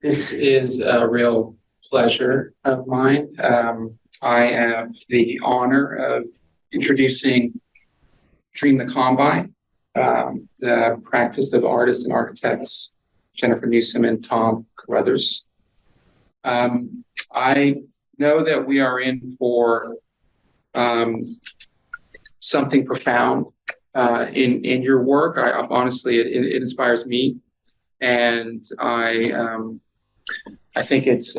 This is a real pleasure of mine. I have the honor of introducing Dream the Combine, the practice of artists and architects, Jennifer Newsom and Tom Carruthers. I know that we are in for something profound in your work. Honestly, it inspires me, and I think it's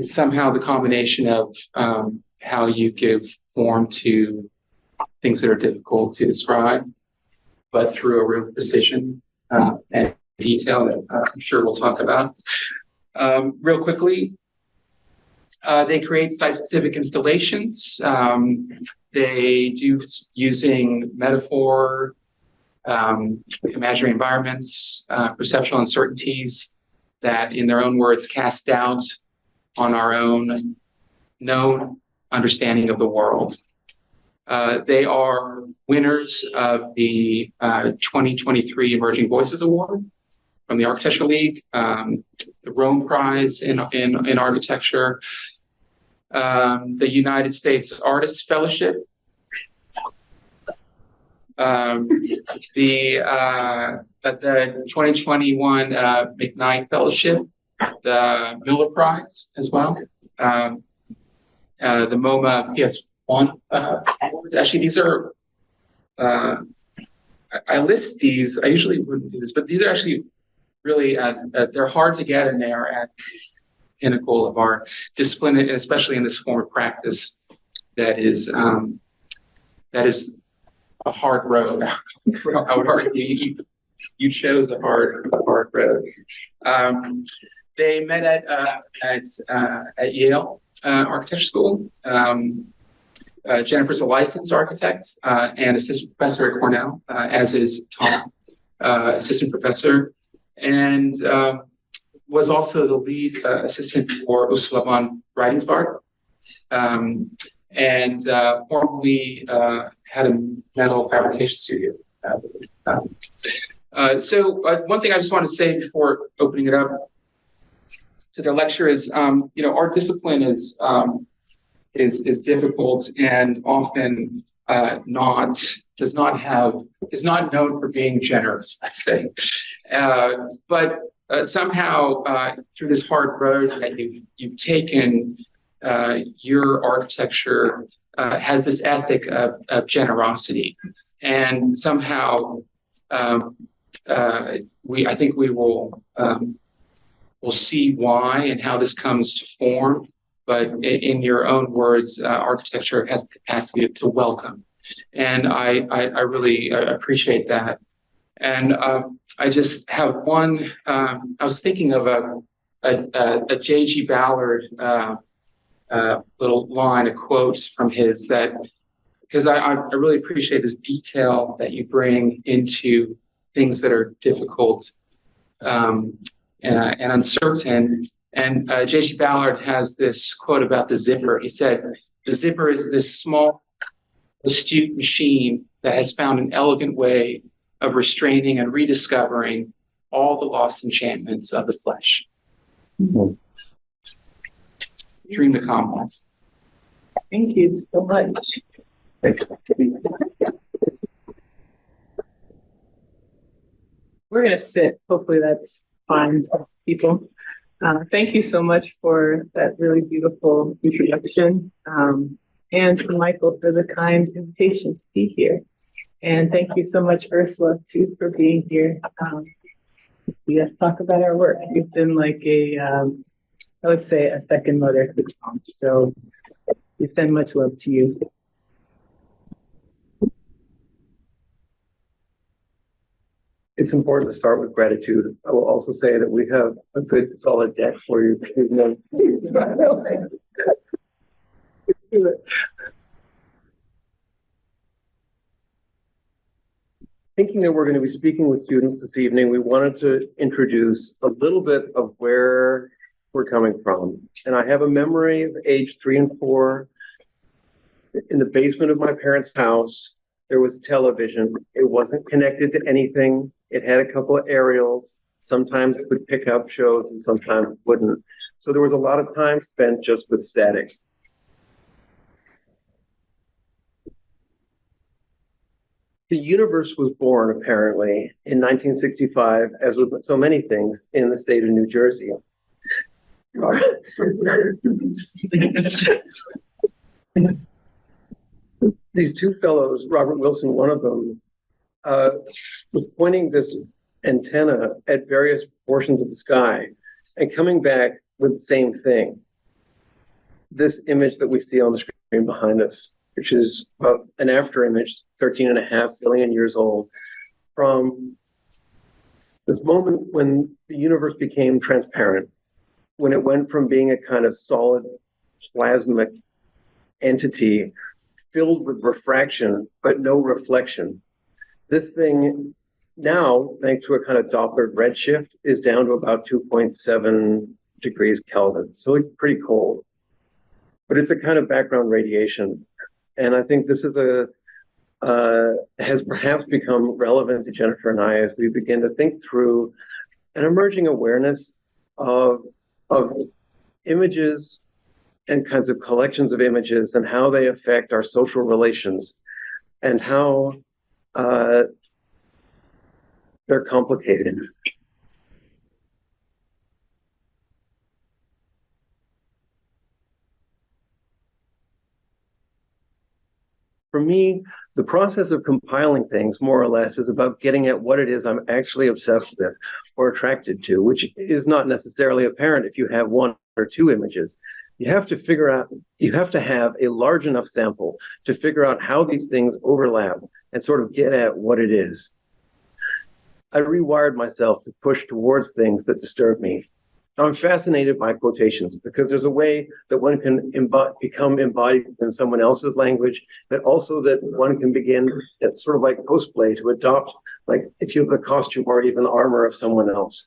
somehow the combination of how you give form to things that are difficult to describe, but through a real precision and detail that I'm sure we'll talk about. Real quickly, they create site-specific installations. They do using metaphor, imaginary environments, perceptual uncertainties that, in their own words, cast doubt on our own known understanding of the world. They are winners of the 2023 Emerging Voices Award from the Architecture League, the Rome Prize in Architecture, the United States Artists Fellowship, the 2021 McKnight Fellowship, the Miller Prize as well, the MoMA PS1 awards. Actually, these are, I list these, I usually wouldn't do this, but these are actually really, they're hard to get, and they are at the pinnacle of our discipline, especially in this form of practice that is a hard road. I would argue you chose a hard road. They met at Yale Architecture School. Jennifer's a licensed architect and assistant professor at Cornell, as is Tom, assistant professor, and was also the lead assistant for Ursula von Breitensbart, and formerly had a metal fabrication studio. So one thing I just want to say before opening it up to the lecture is, our discipline is difficult and often is not known for being generous, let's say. But somehow through this hard road that you've taken, your architecture has this ethic of generosity, and somehow I think we will we'll see why and how this comes to form. But in your own words, architecture has the capacity to welcome, and I really appreciate that. And I just have one. I was thinking of a J.G. Ballard little line, a quote from his, that because I really appreciate this detail that you bring into things that are difficult and uncertain. And J.G. Ballard has this quote about the zipper. He said, "The zipper is this small, astute machine that has found an elegant way of restraining and rediscovering all the lost enchantments of the flesh." Mm-hmm. Dream the Combine. Thank you so much. We're going to sit. Hopefully that's fine for people. Thank you so much for that really beautiful introduction, and to Michael for the kind invitation to be here. And thank you so much, Ursula, too, for being here. We have to talk about our work. You've been like I would say, a second mother to Tom. So we send much love to you. It's important to start with gratitude. I will also say that we have a good solid deck for you. Thinking that we're going to be speaking with students this evening, we wanted to introduce a little bit of where we're coming from. And I have a memory of age 3 and 4 in the basement of my parents' house. There was a television. It wasn't connected to anything. It had a couple of aerials. Sometimes it would pick up shows and sometimes it wouldn't. So there was a lot of time spent just with static. The universe was born, apparently, in 1965, as with so many things, in the state of New Jersey. These two fellows, Robert Wilson, one of them, was pointing this antenna at various portions of the sky and coming back with the same thing. This image that we see on the screen behind us, which is an after image, 13.5 billion years old, from this moment when the universe became transparent, when it went from being a kind of solid plasmic entity filled with refraction, but no reflection. This thing now, thanks to a kind of Doppler redshift, is down to about 2.7 degrees Kelvin. So it's pretty cold. But it's a kind of background radiation. And I think this is has perhaps become relevant to Jennifer and I as we begin to think through an emerging awareness of images and kinds of collections of images and how they affect our social relations and how they're complicated. For me, the process of compiling things, more or less, is about getting at what it is I'm actually obsessed with or attracted to, which is not necessarily apparent if you have one or two images. You have to figure out, you have to have a large enough sample to figure out how these things overlap and sort of get at what it is. I rewired myself to push towards things that disturb me. I'm fascinated by quotations because there's a way that one can become embodied in someone else's language, but also that one can begin, it's sort of like post-play, to adopt, like if you have the costume or even the armor of someone else.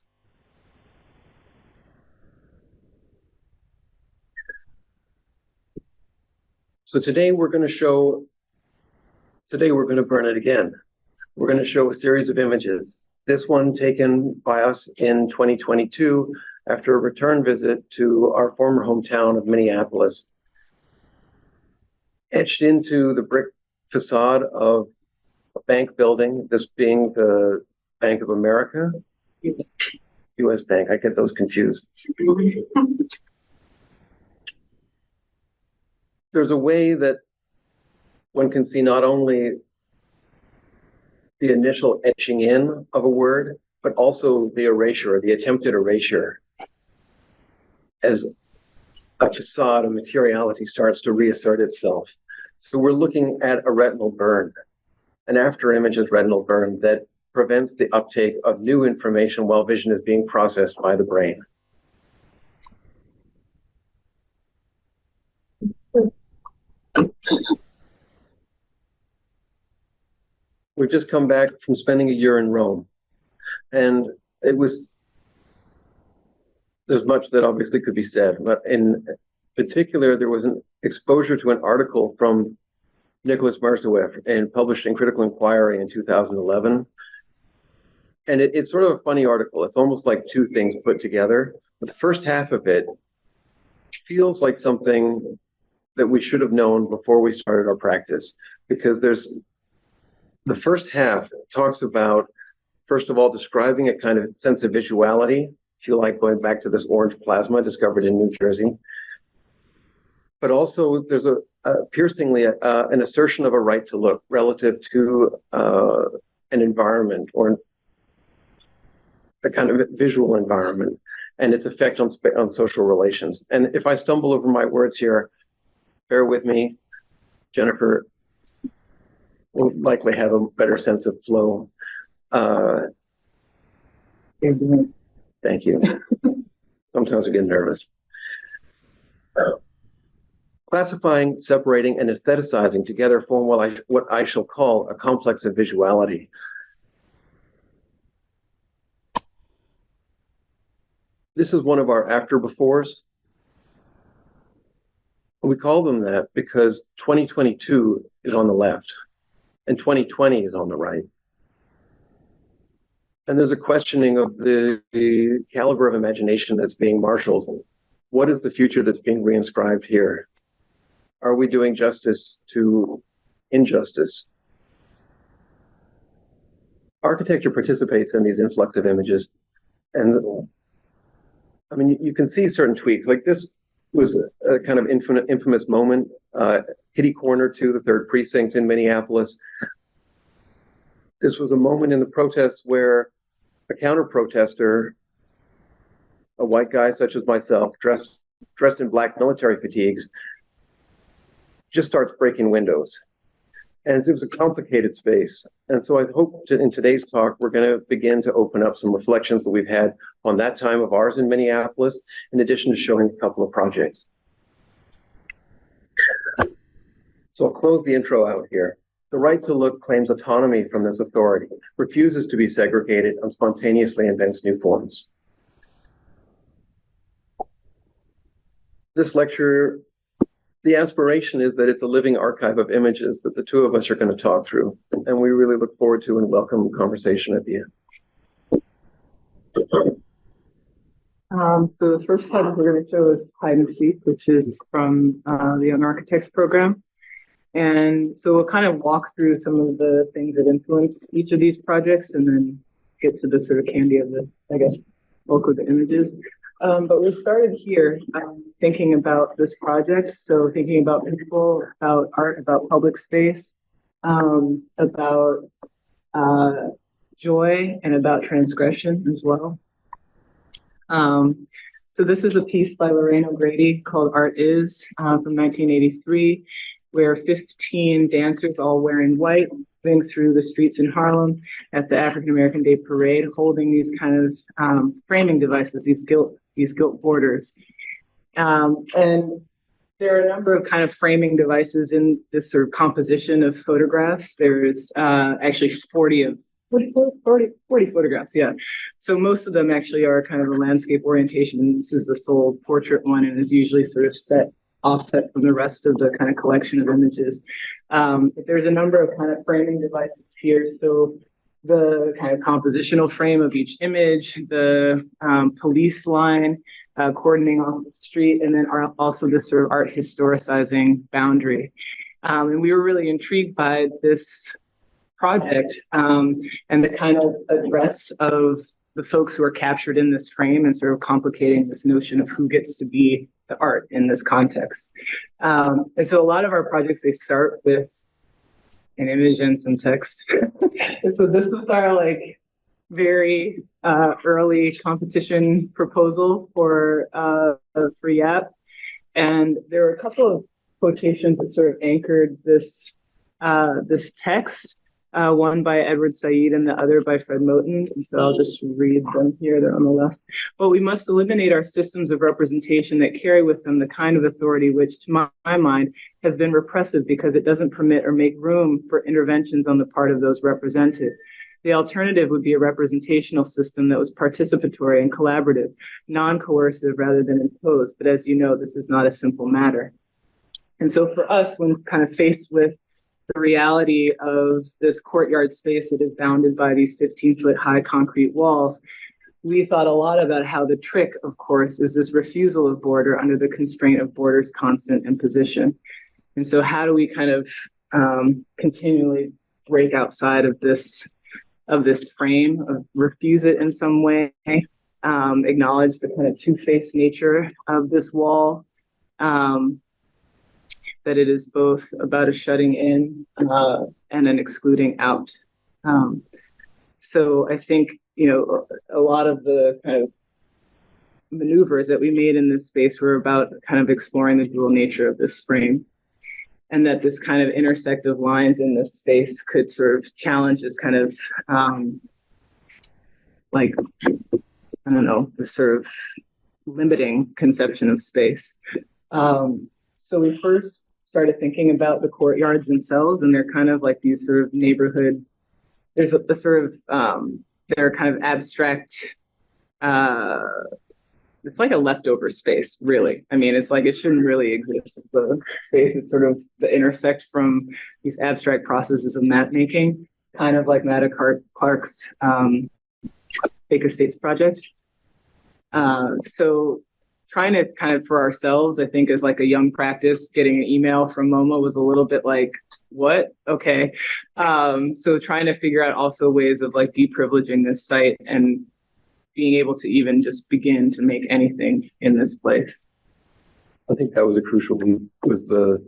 So today we're going to burn it again. We're going to show a series of images. This one taken by us in 2022 after a return visit to our former hometown of Minneapolis. Etched into the brick facade of a bank building, this being the Bank of America, US Bank, I get those confused. There's a way that one can see not only the initial etching in of a word, but also the erasure, the attempted erasure, as a facade of materiality starts to reassert itself. So we're looking at a retinal burn, an after images retinal burn that prevents the uptake of new information while vision is being processed by the brain. We've just come back from spending a year in Rome, and there's much that obviously could be said, but in particular, there was an exposure to an article from Nicholas Marzueff and published in Critical Inquiry in 2011. And it's sort of a funny article. It's almost like two things put together. But the first half of it feels like something that we should have known before we started our practice, because the first half talks about, first of all, describing a kind of sense of visuality, if you like, going back to this orange plasma discovered in New Jersey. But also there's piercingly an assertion of a right to look relative to an environment or a kind of visual environment and its effect on social relations. And if I stumble over my words here, bear with me. Jennifer will likely have a better sense of flow. Thank you. Sometimes I get nervous. Classifying, separating, and aestheticizing together form what I shall call a complex of visuality. This is one of our after-befores. We call them that because 2022 is on the left and 2020 is on the right. And there's a questioning of the caliber of imagination that's being marshaled. What is the future that's being reinscribed here? Are we doing justice to injustice? Architecture participates in these influx of images. And I mean, you can see certain tweaks. Like this was a kind of infamous moment. Kitty Corner to the 3rd Precinct in Minneapolis. This was a moment in the protests where a counter-protester, a white guy such as myself, dressed in black military fatigues, just starts breaking windows. And it was a complicated space. And so I hope in today's talk, we're going to begin to open up some reflections that we've had on that time of ours in Minneapolis, in addition to showing a couple of projects. So I'll close the intro out here. The right to look claims autonomy from this authority, refuses to be segregated, and spontaneously invents new forms. This lecture, the aspiration is that it's a living archive of images that the two of us are going to talk through, and we really look forward to and welcome conversation at the end. So the first project we're going to show is Hide and Seek, which is from the Young Architects program. And so we'll kind of walk through some of the things that influence each of these projects and then get to the sort of candy of the, I guess, bulk of the images. But we started here thinking about this project. So thinking about people, about art, about public space, about joy, and about transgression as well. So this is a piece by Lorraine O'Grady called Art Is from 1983. Where 15 dancers, all wearing white, moving through the streets in Harlem at the African American Day Parade, holding these kind of framing devices, these gilt borders. And there are a number of kind of framing devices in this sort of composition of photographs. There's actually 40 photographs, yeah. So most of them actually are kind of a landscape orientation. This is the sole portrait one and is usually sort of offset from the rest of the kind of collection of images. There's a number of kind of framing devices here. So the kind of compositional frame of each image, the police line cordoning off the street, and then also this sort of art historicizing boundary. And we were really intrigued by this project and the kind of address of the folks who are captured in this frame and sort of complicating this notion of who gets to be the art in this context. And so a lot of our projects, they start with an image and some text. And so this was our like very early competition proposal for YAP. And there were a couple of quotations that sort of anchored this text. One by Edward Said and the other by Fred Moten. And so I'll just read them here, they're on the left. But we must eliminate our systems of representation that carry with them the kind of authority which, to my mind, has been repressive because it doesn't permit or make room for interventions on the part of those represented. The alternative would be a representational system that was participatory and collaborative, non-coercive rather than imposed. But as you know, this is not a simple matter. And so for us, when kind of faced with the reality of this courtyard space that is bounded by these 15-foot high concrete walls, we thought a lot about how the trick, of course, is this refusal of border under the constraint of borders, constant, and position. And so how do we kind of continually break outside of this frame, refuse it in some way, acknowledge the kind of two-faced nature of this wall, that it is both about a shutting in and an excluding out. So I think, a lot of the kind of maneuvers that we made in this space were about kind of exploring the dual nature of this frame, and that this kind of intersect of lines in this space could sort of challenge this kind of, this sort of limiting conception of space. So we first started thinking about the courtyards themselves, and they're kind of like these sort of neighborhood, there's a sort of, they're kind of abstract, it's like a leftover space, really. I mean, it's like it shouldn't really exist. The space is sort of the intersect from these abstract processes of map making, kind of like Mata Clark's Fake Estates project. So trying to kind of for ourselves, I think as like a young practice, getting an email from MoMA was a little bit like, what? Okay. So trying to figure out also ways of like deprivileging this site and being able to even just begin to make anything in this place. I think that was a crucial one, was the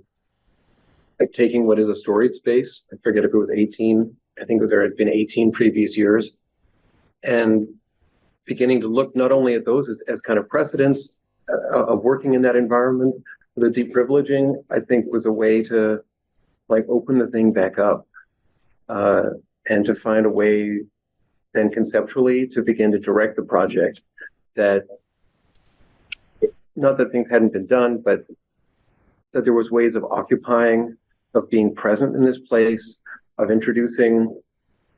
like taking what is a storied space. I forget if it was 18. I think there had been 18 previous years, and beginning to look not only at those as kind of precedents of working in that environment. The deprivileging, I think, was a way to like open the thing back up and to find a way then conceptually to begin to direct the project, that not that things hadn't been done, but that there was ways of occupying, of being present in this place, of introducing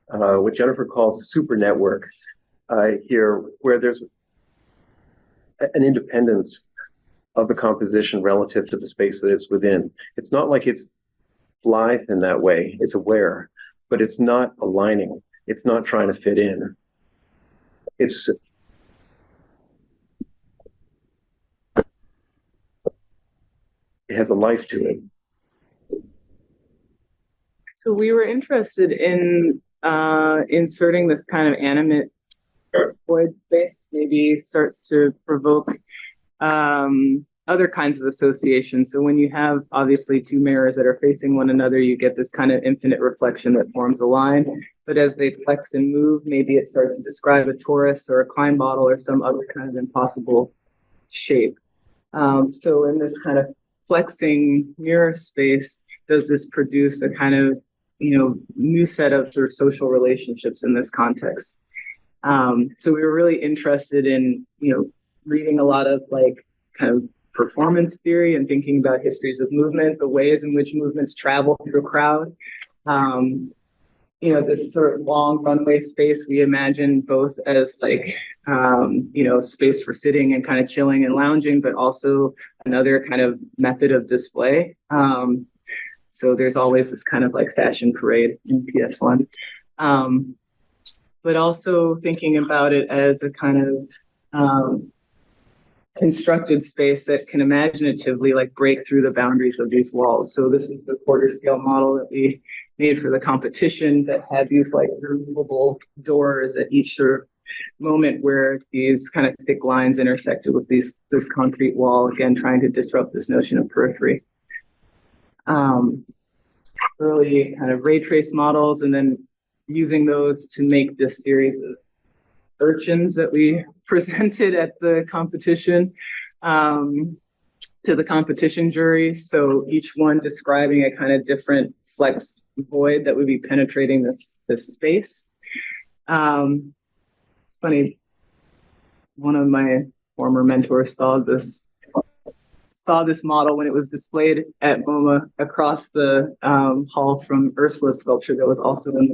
what Jennifer calls a super network here, where there's an independence of the composition relative to the space that it's within. It's not like it's blithe in that way. It's aware, but it's not aligning. It's not trying to fit in. It has a life to it. So we were interested in inserting this kind of animate void space, maybe starts to provoke other kinds of associations. So when you have obviously two mirrors that are facing one another, you get this kind of infinite reflection that forms a line. But as they flex and move, maybe it starts to describe a torus or a Klein bottle or some other kind of impossible shape. So in this kind of flexing mirror space, does this produce a kind of, new set of sort of social relationships in this context? So we were really interested in, reading a lot of like kind of performance theory and thinking about histories of movement, the ways in which movements travel through a crowd. This sort of long runway space we imagine both as like, space for sitting and kind of chilling and lounging, but also another kind of method of display. So there's always this kind of like fashion parade in PS1. But also thinking about it as a kind of constructed space that can imaginatively like break through the boundaries of these walls. So this is the quarter scale model that we made for the competition that had these like removable doors at each sort of moment where these kind of thick lines intersected with this concrete wall, again, trying to disrupt this notion of periphery. Early kind of ray trace models, and then using those to make this series of urchins that we presented at the competition to the competition jury. So each one describing a kind of different flexed void that would be penetrating this space. It's funny, one of my former mentors saw this model when it was displayed at MoMA across the hall from Ursula's sculpture that was also in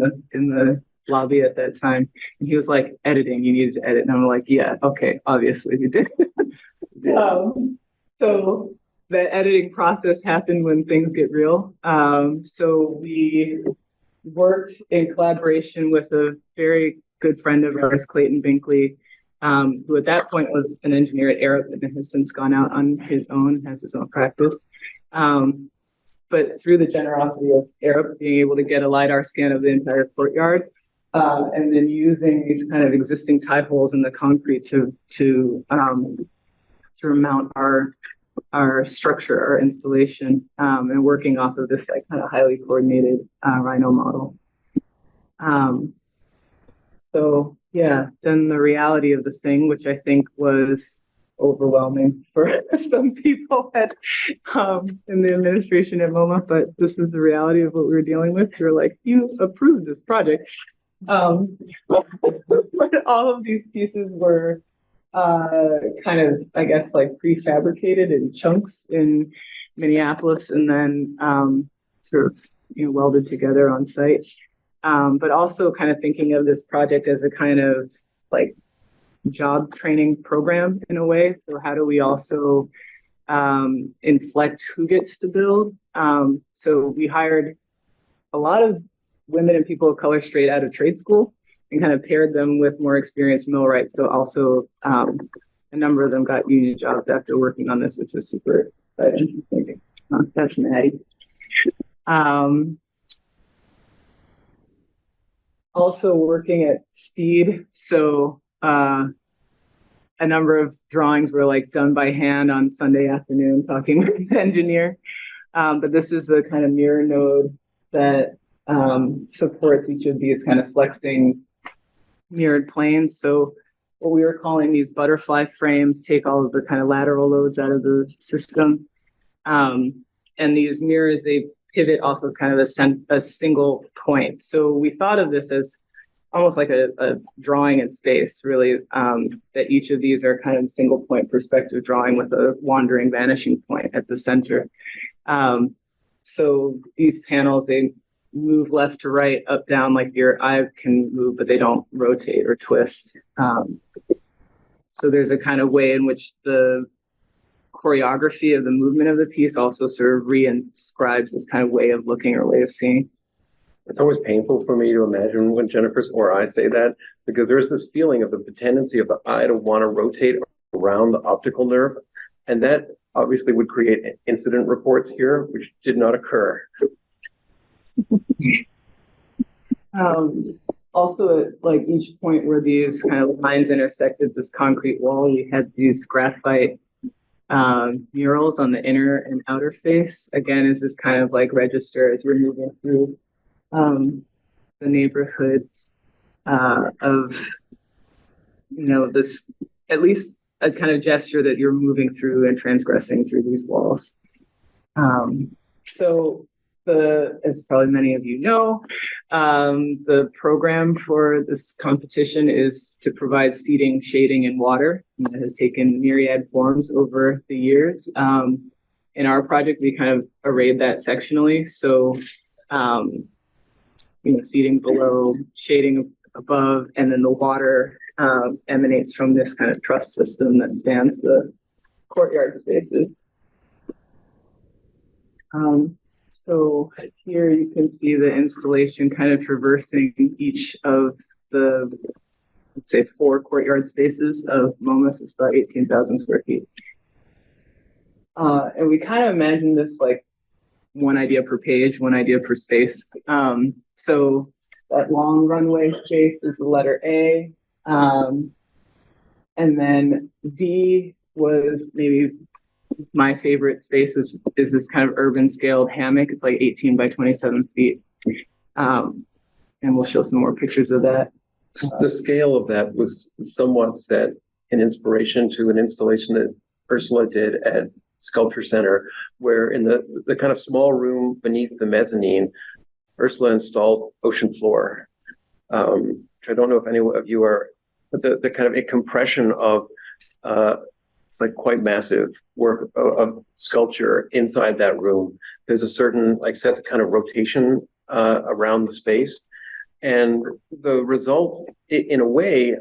the lobby at that time. And he was like, editing, you needed to edit. And I'm like, yeah, okay, obviously you did. So the editing process happened when things get real. So we worked in collaboration with a very good friend of ours, Clayton Binkley, who at that point was an engineer at Arup and has since gone out on his own, has his own practice. But through the generosity of Arup being able to get a LiDAR scan of the entire courtyard, and then using these kind of existing tie holes in the concrete to mount our structure, our installation, and working off of this like kind of highly coordinated Rhino model. So yeah, then the reality of the thing, which I think was overwhelming for some people in the administration at MoMA, but this is the reality of what we were dealing with. You're like, you approved this project. But all of these pieces were kind of, I guess, like prefabricated in chunks in Minneapolis and then sort of welded together on site. But also kind of thinking of this project as a kind of like job training program in a way. So how do we also inflect who gets to build? So we hired a lot of women and people of color straight out of trade school. and kind of paired them with more experienced millwrights. So also a number of them got union jobs after working on this, which was super exciting. That's Maddie. Also working at speed. So a number of drawings were like done by hand on Sunday afternoon, talking with the engineer. But this is the kind of mirror node that supports each of these kind of flexing mirrored planes. So what we were calling these butterfly frames take all of the kind of lateral loads out of the system. And these mirrors, they pivot off of kind of a single point. So we thought of this as almost like a drawing in space, really, that each of these are kind of single point perspective drawing with a wandering vanishing point at the center. So these panels, they move left to right, up, down, like your eye can move, but they don't rotate or twist. So there's a kind of way in which the choreography of the movement of the piece also sort of reinscribes this kind of way of looking or way of seeing. It's always painful for me to imagine when Jennifer's or I say that, because there's this feeling of the tendency of the eye to want to rotate around the optical nerve. And that obviously would create incident reports here, which did not occur. Also, at like each point where these kind of lines intersected this concrete wall, we had these graphite murals on the inner and outer face. Again, is this kind of like register as you're moving through the neighborhood of, you know, this, at least a kind of gesture that you're moving through and transgressing through these walls. So as probably many of you know, the program for this competition is to provide seating, shading, and water. And it has taken myriad forms over the years. In our project, we kind of arrayed that sectionally. So, you know, seating below, shading above, and then the water emanates from this kind of truss system that spans the courtyard spaces. So here you can see the installation kind of traversing each of the, let's say, 4 courtyard spaces of MoMA's. It's about 18,000 square feet. And we kind of imagine this like one idea per page, one idea per space. So that long runway space is the letter A. And then B was maybe, it's my favorite space, which is this kind of urban scaled hammock. It's like 18 by 27 feet. And we'll show some more pictures of that. The scale of that was somewhat set in inspiration to an installation that Ursula did at Sculpture Center, where in the kind of small room beneath the mezzanine, Ursula installed ocean floor, which I don't know if any of you are, but the kind of a compression of it's like quite massive work of sculpture inside that room. There's a certain like set of kind of rotation around the space. And the result, in a way,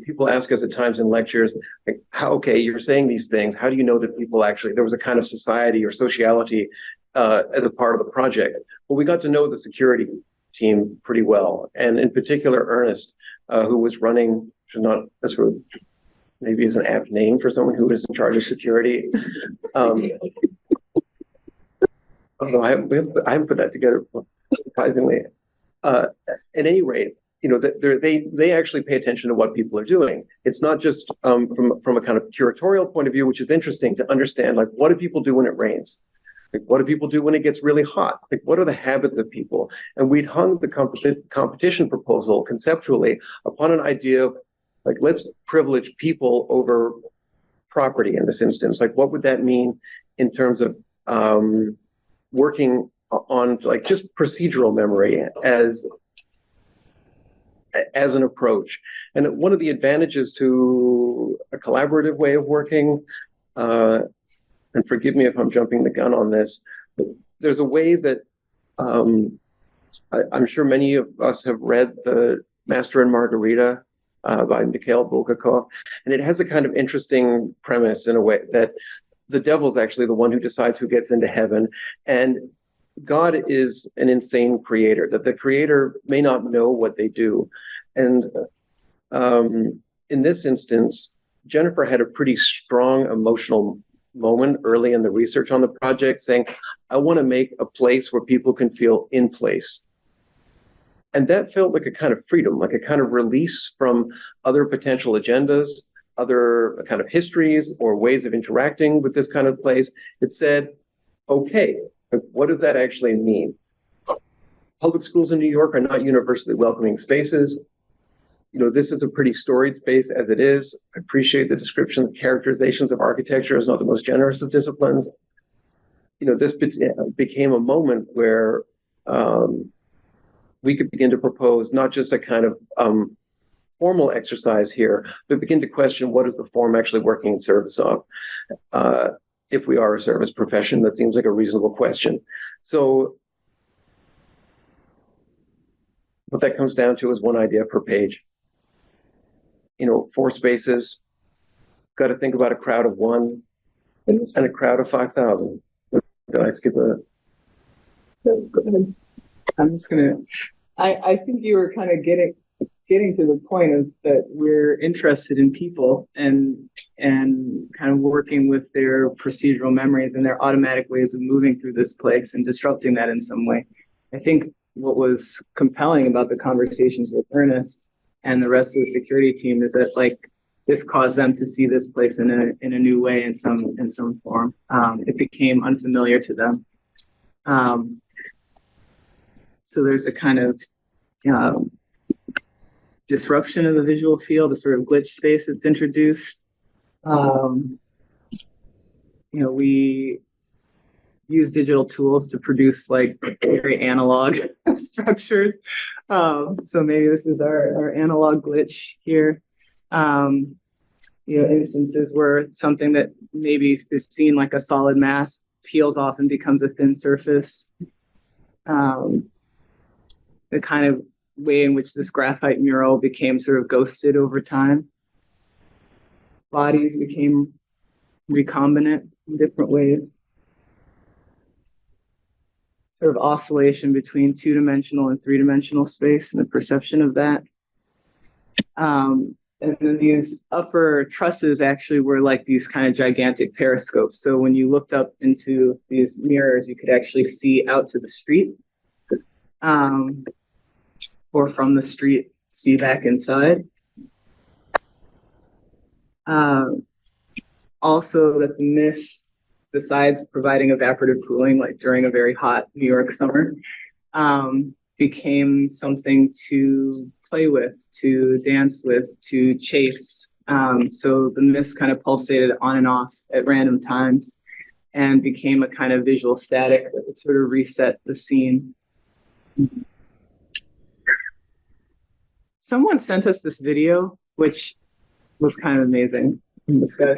people ask us at times in lectures, like, okay, you're saying these things. How do you know that people actually, there was a kind of society or sociality as a part of the project? Well, we got to know the security team pretty well. And in particular, Ernest, who was running, that's what maybe is an apt name for someone who is in charge of security. Although I haven't put that together, surprisingly. At any rate, you know, they actually pay attention to what people are doing. It's not just from a kind of curatorial point of view, which is interesting to understand, like, what do people do when it rains? Like, what do people do when it gets really hot? Like, what are the habits of people? And we'd hung the competition proposal conceptually upon an idea of, like, let's privilege people over property in this instance. Like, what would that mean in terms of working on like just procedural memory as an approach? And one of the advantages to a collaborative way of working, and forgive me if I'm jumping the gun on this, but there's a way that I'm sure many of us have read the Master and Margarita by Mikhail Bulgakov, and it has a kind of interesting premise in a way that the devil's actually the one who decides who gets into heaven, and God is an insane creator, that the creator may not know what they do. And in this instance, Jennifer had a pretty strong emotional moment early in the research on the project saying, I want to make a place where people can feel in place. And that felt like a kind of freedom, like a kind of release from other potential agendas, other kind of histories or ways of interacting with this kind of place. It said, okay, what does that actually mean? Public schools in New York are not universally welcoming spaces. You know, this is a pretty storied space as it is. I appreciate the description, characterizations of architecture is not the most generous of disciplines. You know, this became a moment where we could begin to propose not just a kind of formal exercise here, but begin to question what is the form actually working in service of. If we are a service profession, that seems like a reasonable question. So what that comes down to is one idea per page. You know, 4 spaces, got to think about a crowd of 1 and a crowd of 5,000. Did I skip a? Go ahead. I'm just gonna. I think you were kind of getting to the point of that we're interested in people and kind of working with their procedural memories and their automatic ways of moving through this place and disrupting that in some way. I think what was compelling about the conversations with Ernest and the rest of the security team is that like this caused them to see this place in a new way in some form. It became unfamiliar to them. So there's a kind of disruption of the visual field, a sort of glitch space that's introduced. You know, we use digital tools to produce like very analog structures. So maybe this is our analog glitch here. You know, instances where something that maybe is seen like a solid mass peels off and becomes a thin surface. The kind of way in which this graphite mural became sort of ghosted over time. Bodies became recombinant in different ways. Sort of oscillation between 2-dimensional and 3-dimensional space and the perception of that. And then these upper trusses actually were like these kind of gigantic periscopes. So when you looked up into these mirrors, you could actually see out to the street. Or from the street, see back inside. Also that the mist, besides providing evaporative cooling, like during a very hot New York summer, became something to play with, to dance with, to chase. So the mist kind of pulsated on and off at random times and became a kind of visual static that would sort of reset the scene. Someone sent us this video, which was kind of amazing. This guy, I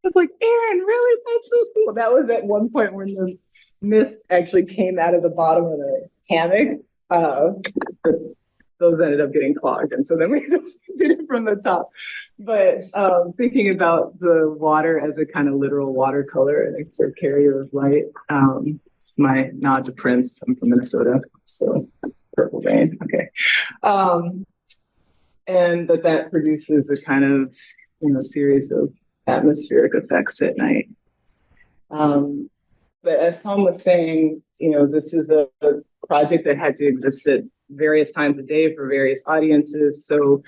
was like, Aaron, really? That's so cool. That was at one point when the mist actually came out of the bottom of the hammock. Those ended up getting clogged, and so then we just did it from the top. But thinking about the water as a kind of literal watercolor and a sort of carrier of light, it's my nod to Prince. I'm from Minnesota, so purple rain. Okay, and that produces a kind of series of atmospheric effects at night. But as Tom was saying, this is a project that had to exist at various times a day for various audiences. So,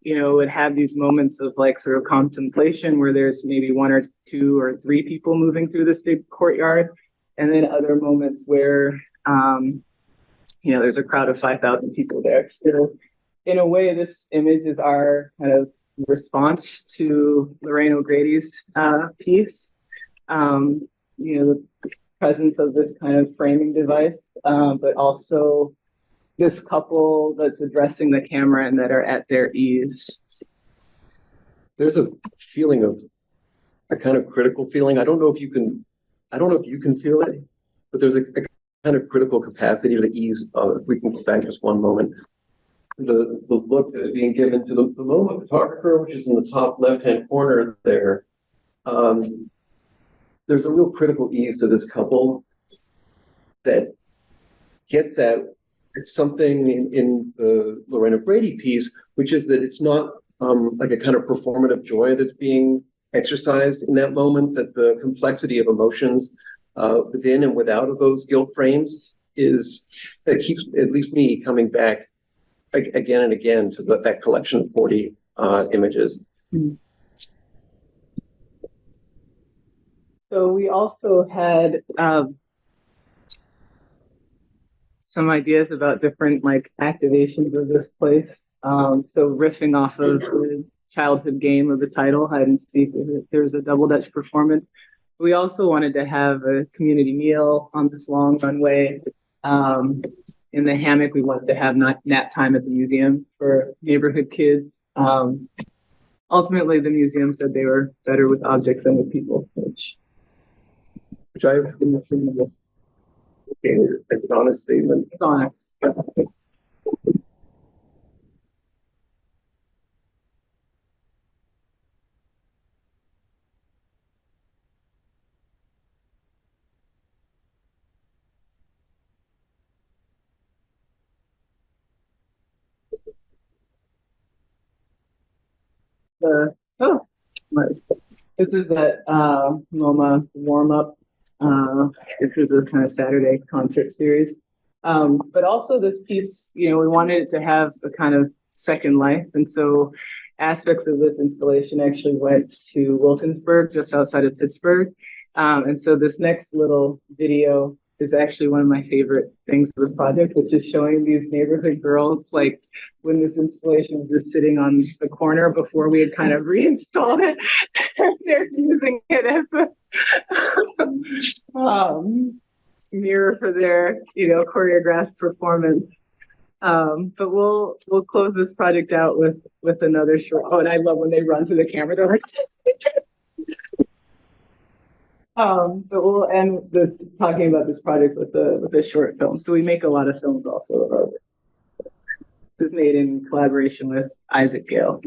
it would have these moments of like sort of contemplation where there's maybe 1 or 2 or 3 people moving through this big courtyard. And then other moments where, there's a crowd of 5,000 people there. So in a way, this image is our kind of response to Lorraine O'Grady's piece. The presence of this kind of framing device, but also this couple that's addressing the camera and that are at their ease. There's a feeling of a kind of critical feeling. I don't know if you can feel it, but there's a kind of critical capacity to ease. If we can go back just one moment. the look that is being given to the lone photographer, which is in the top left-hand corner there. There's a real critical ease to this couple that gets at something in the Lorena Brady piece, which is that it's not like a kind of performative joy that's being exercised in that moment, that the complexity of emotions within and without of those guilt frames that keeps at least me coming back again and again to that collection of 40 images. So we also had some ideas about different like activations of this place. So riffing off of the childhood game of the title, hide and seek, there was a double Dutch performance. We also wanted to have a community meal on this long runway. In the hammock, we wanted to have nap time at the museum for neighborhood kids. Ultimately, the museum said they were better with objects than with people, which I've been listening to. Okay, as an honest statement. It's honest. Oh, this is that MoMA warm up. This is a kind of Saturday concert series. But also this piece, we wanted it to have a kind of second life. And so aspects of this installation actually went to Wilkinsburg, just outside of Pittsburgh. And so this next little video is actually one of my favorite things of the project, which is showing these neighborhood girls, like when this installation was just sitting on the corner before we had kind of reinstalled it. They're using it as a mirror for their, choreographed performance. But we'll close this project out with another short. Oh, and I love when they run to the camera. They're like, but we'll end talking about this project with a short film. So we make a lot of films also. This is made in collaboration with Isaac Gale.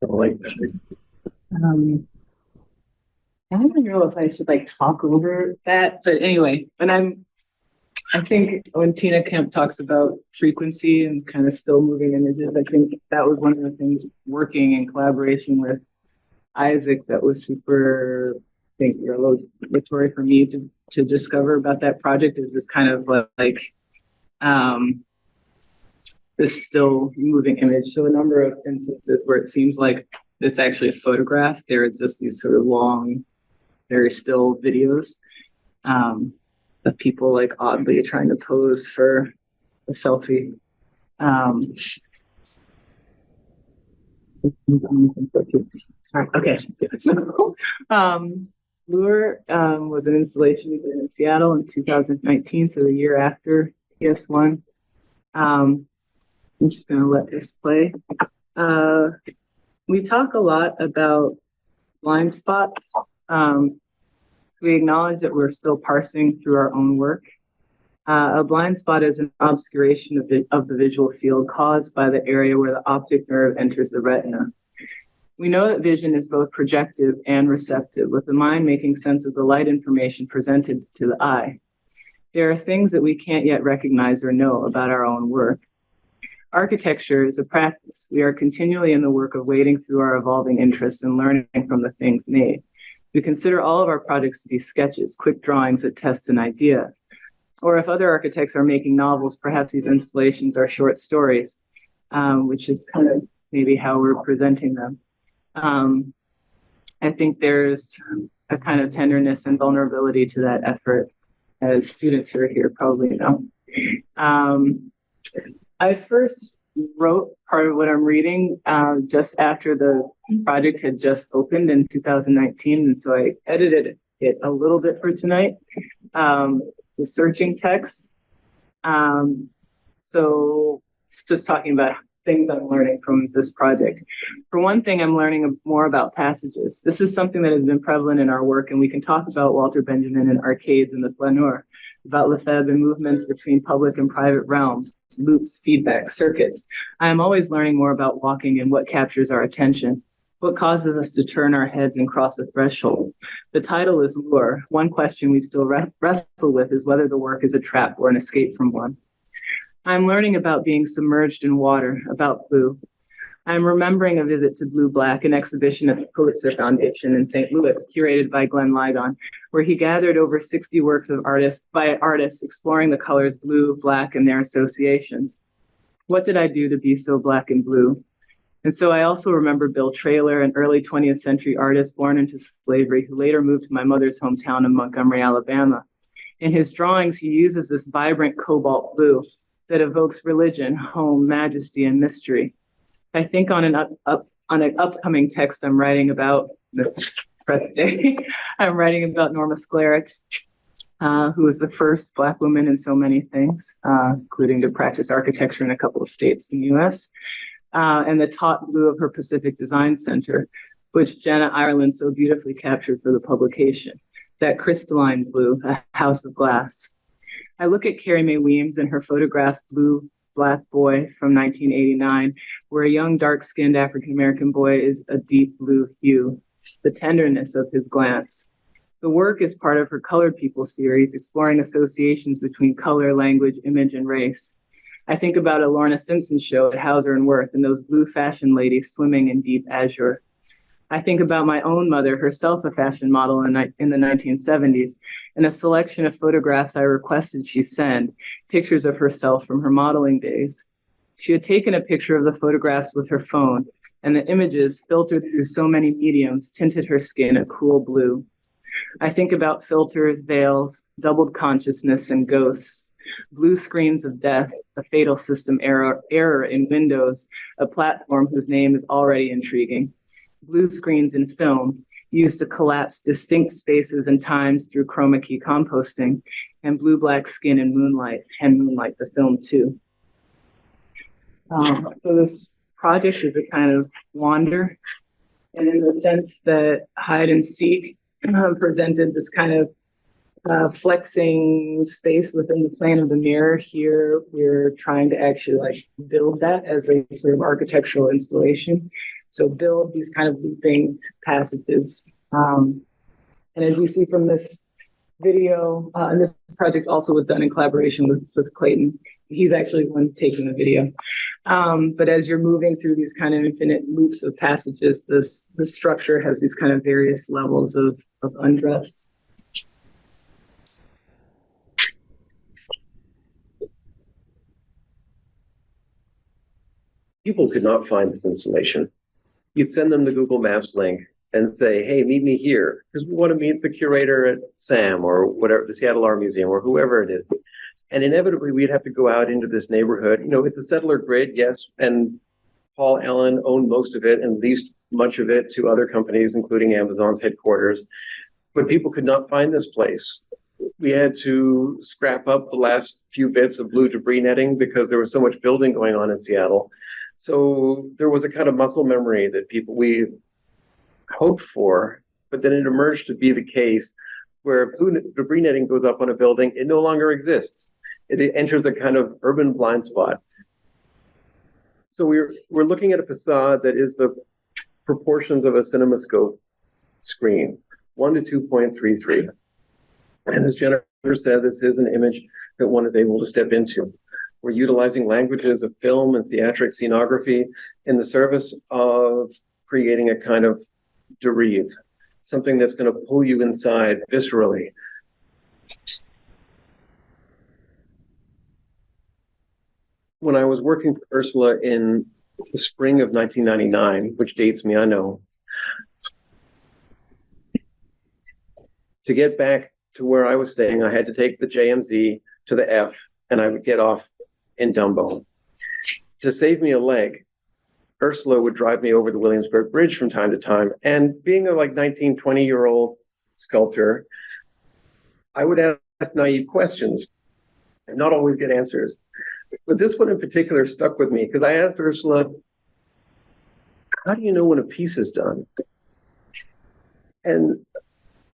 Like, I don't know if I should like talk over that, but anyway, I think when Tina Kemp talks about frequency and kind of still moving images, I think that was one of the things working in collaboration with Isaac that was super, I think, revelatory for me to discover about that project is this kind of um, this still moving image. So a number of instances where it seems like it's actually a photograph. There are just these sort of long, very still videos of people like oddly trying to pose for a selfie. Sorry. Okay. So, Lure was an installation we did in Seattle in 2019, so the year after PS1. I'm just going to let this play. We talk a lot about blind spots. So we acknowledge that we're still parsing through our own work. A blind spot is an obscuration of the visual field caused by the area where the optic nerve enters the retina. We know that vision is both projective and receptive, with the mind making sense of the light information presented to the eye. There are things that we can't yet recognize or know about our own work. Architecture is a practice. We are continually in the work of wading through our evolving interests and learning from the things made. We consider all of our projects to be sketches, quick drawings that test an idea. Or if other architects are making novels, perhaps these installations are short stories, which is kind of maybe how we're presenting them. I think there's a kind of tenderness and vulnerability to that effort, as students who are here probably know. I first wrote part of what I'm reading just after the project had just opened in 2019, and so I edited it a little bit for tonight. The searching text. So it's just talking about things I'm learning from this project. For one thing, I'm learning more about passages. This is something that has been prevalent in our work, and we can talk about Walter Benjamin and arcades and the flaneur, about Lefebvre and movements between public and private realms, loops, feedback, circuits. I am always learning more about walking and what captures our attention, what causes us to turn our heads and cross a threshold. The title is Lure. One question we still wrestle with is whether the work is a trap or an escape from one. I'm learning about being submerged in water, about blue. I'm remembering a visit to Blue Black, an exhibition at the Pulitzer Foundation in St. Louis, curated by Glenn Ligon, where he gathered over 60 works of artists exploring the colors blue, black, and their associations. What did I do to be so black and blue? And so I also remember Bill Traylor, an early 20th century artist born into slavery, who later moved to my mother's hometown of Montgomery, Alabama. In his drawings, he uses this vibrant cobalt blue that evokes religion, home, majesty, and mystery. I think on an upcoming text I'm writing about this present day, I'm writing about Norma Sklaric, who was the first Black woman in so many things, including to practice architecture in a couple of states in the US, and the taut blue of her Pacific Design Center, which Jenna Ireland so beautifully captured for the publication, that crystalline blue, a house of glass. I look at Carrie Mae Weems and her photograph, Blue Black Boy from 1989, where a young, dark-skinned African-American boy is a deep blue hue, the tenderness of his glance. The work is part of her Colored People series, exploring associations between color, language, image, and race. I think about a Lorna Simpson show at Hauser and Wirth and those blue fashion ladies swimming in deep azure. I think about my own mother, herself a fashion model in the 1970s, and a selection of photographs I requested she send, pictures of herself from her modeling days. She had taken a picture of the photographs with her phone, and the images, filtered through so many mediums, tinted her skin a cool blue. I think about filters, veils, doubled consciousness, and ghosts, blue screens of death, a fatal system error in Windows, a platform whose name is already intriguing. Blue screens in film, used to collapse distinct spaces and times through chroma key composting, and blue-black skin in moonlight, and moonlight the film too. So this project is a kind of wander, and in the sense that hide and seek presented this kind of flexing space within the plane of the mirror. Here, we're trying to actually like build that as a sort of architectural installation. So build these kind of looping passages. And as you see from this video, and this project also was done in collaboration with Clayton. He's actually the one taking the video. But as you're moving through these kind of infinite loops of passages, this structure has these kind of various levels of undress. People could not find this installation. You'd send them the Google Maps link and say, hey, meet me here, because we want to meet the curator at SAM or whatever, the Seattle Art Museum or whoever it is. And inevitably, we'd have to go out into this neighborhood. You know, it's a settler grid, yes, and Paul Allen owned most of it and leased much of it to other companies, including Amazon's headquarters. But people could not find this place. We had to scrap up the last few bits of blue debris netting because there was so much building going on in Seattle. So there was a kind of muscle memory that we hoped for, but then it emerged to be the case where blue debris netting goes up on a building, it no longer exists. It enters a kind of urban blind spot. So we're looking at a facade that is the proportions of a cinemascope screen, 1 to 2.33. And as Jennifer said, this is an image that one is able to step into. We're utilizing languages of film and theatric scenography in the service of creating a kind of derive, something that's going to pull you inside viscerally. When I was working for Ursula in the spring of 1999, which dates me, I know, to get back to where I was staying, I had to take the JMZ to the F, and I would get off in Dumbo. To save me a leg, Ursula would drive me over the Williamsburg Bridge from time to time. And being a 19, 20-year-old sculptor, I would ask naive questions and not always get answers. But this one in particular stuck with me because I asked Ursula, how do you know when a piece is done? And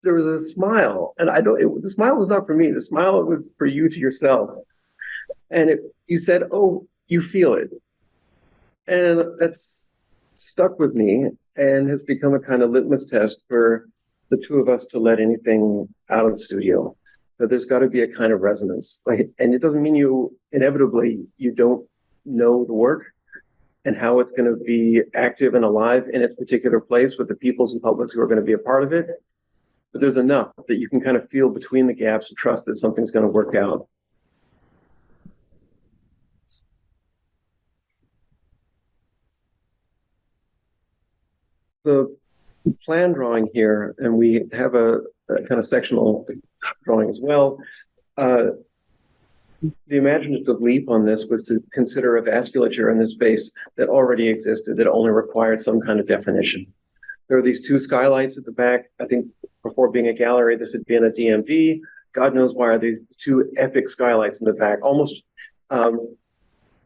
there was a smile, and the smile was not for me. The smile was for you to yourself. And you said, oh, you feel it. And that's stuck with me and has become a kind of litmus test for the two of us to let anything out of the studio. But there's got to be a kind of resonance. And it doesn't mean you don't know the work and how it's going to be active and alive in its particular place with the peoples and publics who are going to be a part of it. But there's enough that you can kind of feel between the gaps and trust that something's going to work out. The plan drawing here, and we have a kind of sectional drawing as well. The imaginative leap on this was to consider a vasculature in this space that already existed, that only required some kind of definition. There are these two skylights at the back. I think before being a gallery, this had been a DMV. God knows why are these two epic skylights in the back, almost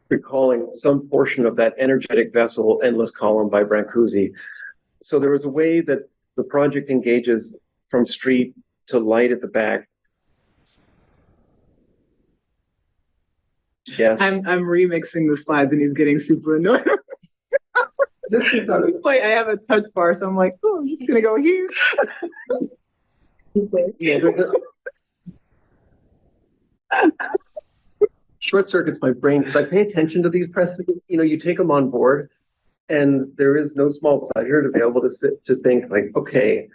recalling some portion of that energetic vessel, Endless Column by Brancusi. So there was a way that the project engages from street to light at the back. Yes. I'm remixing the slides and he's getting super annoyed. This is on the plate. I have a touch bar, so I'm like, oh, I'm just gonna go here. Short circuits my brain because I pay attention to these precedents. You take them on board. And there is no small pleasure to be able to sit to think like, okay,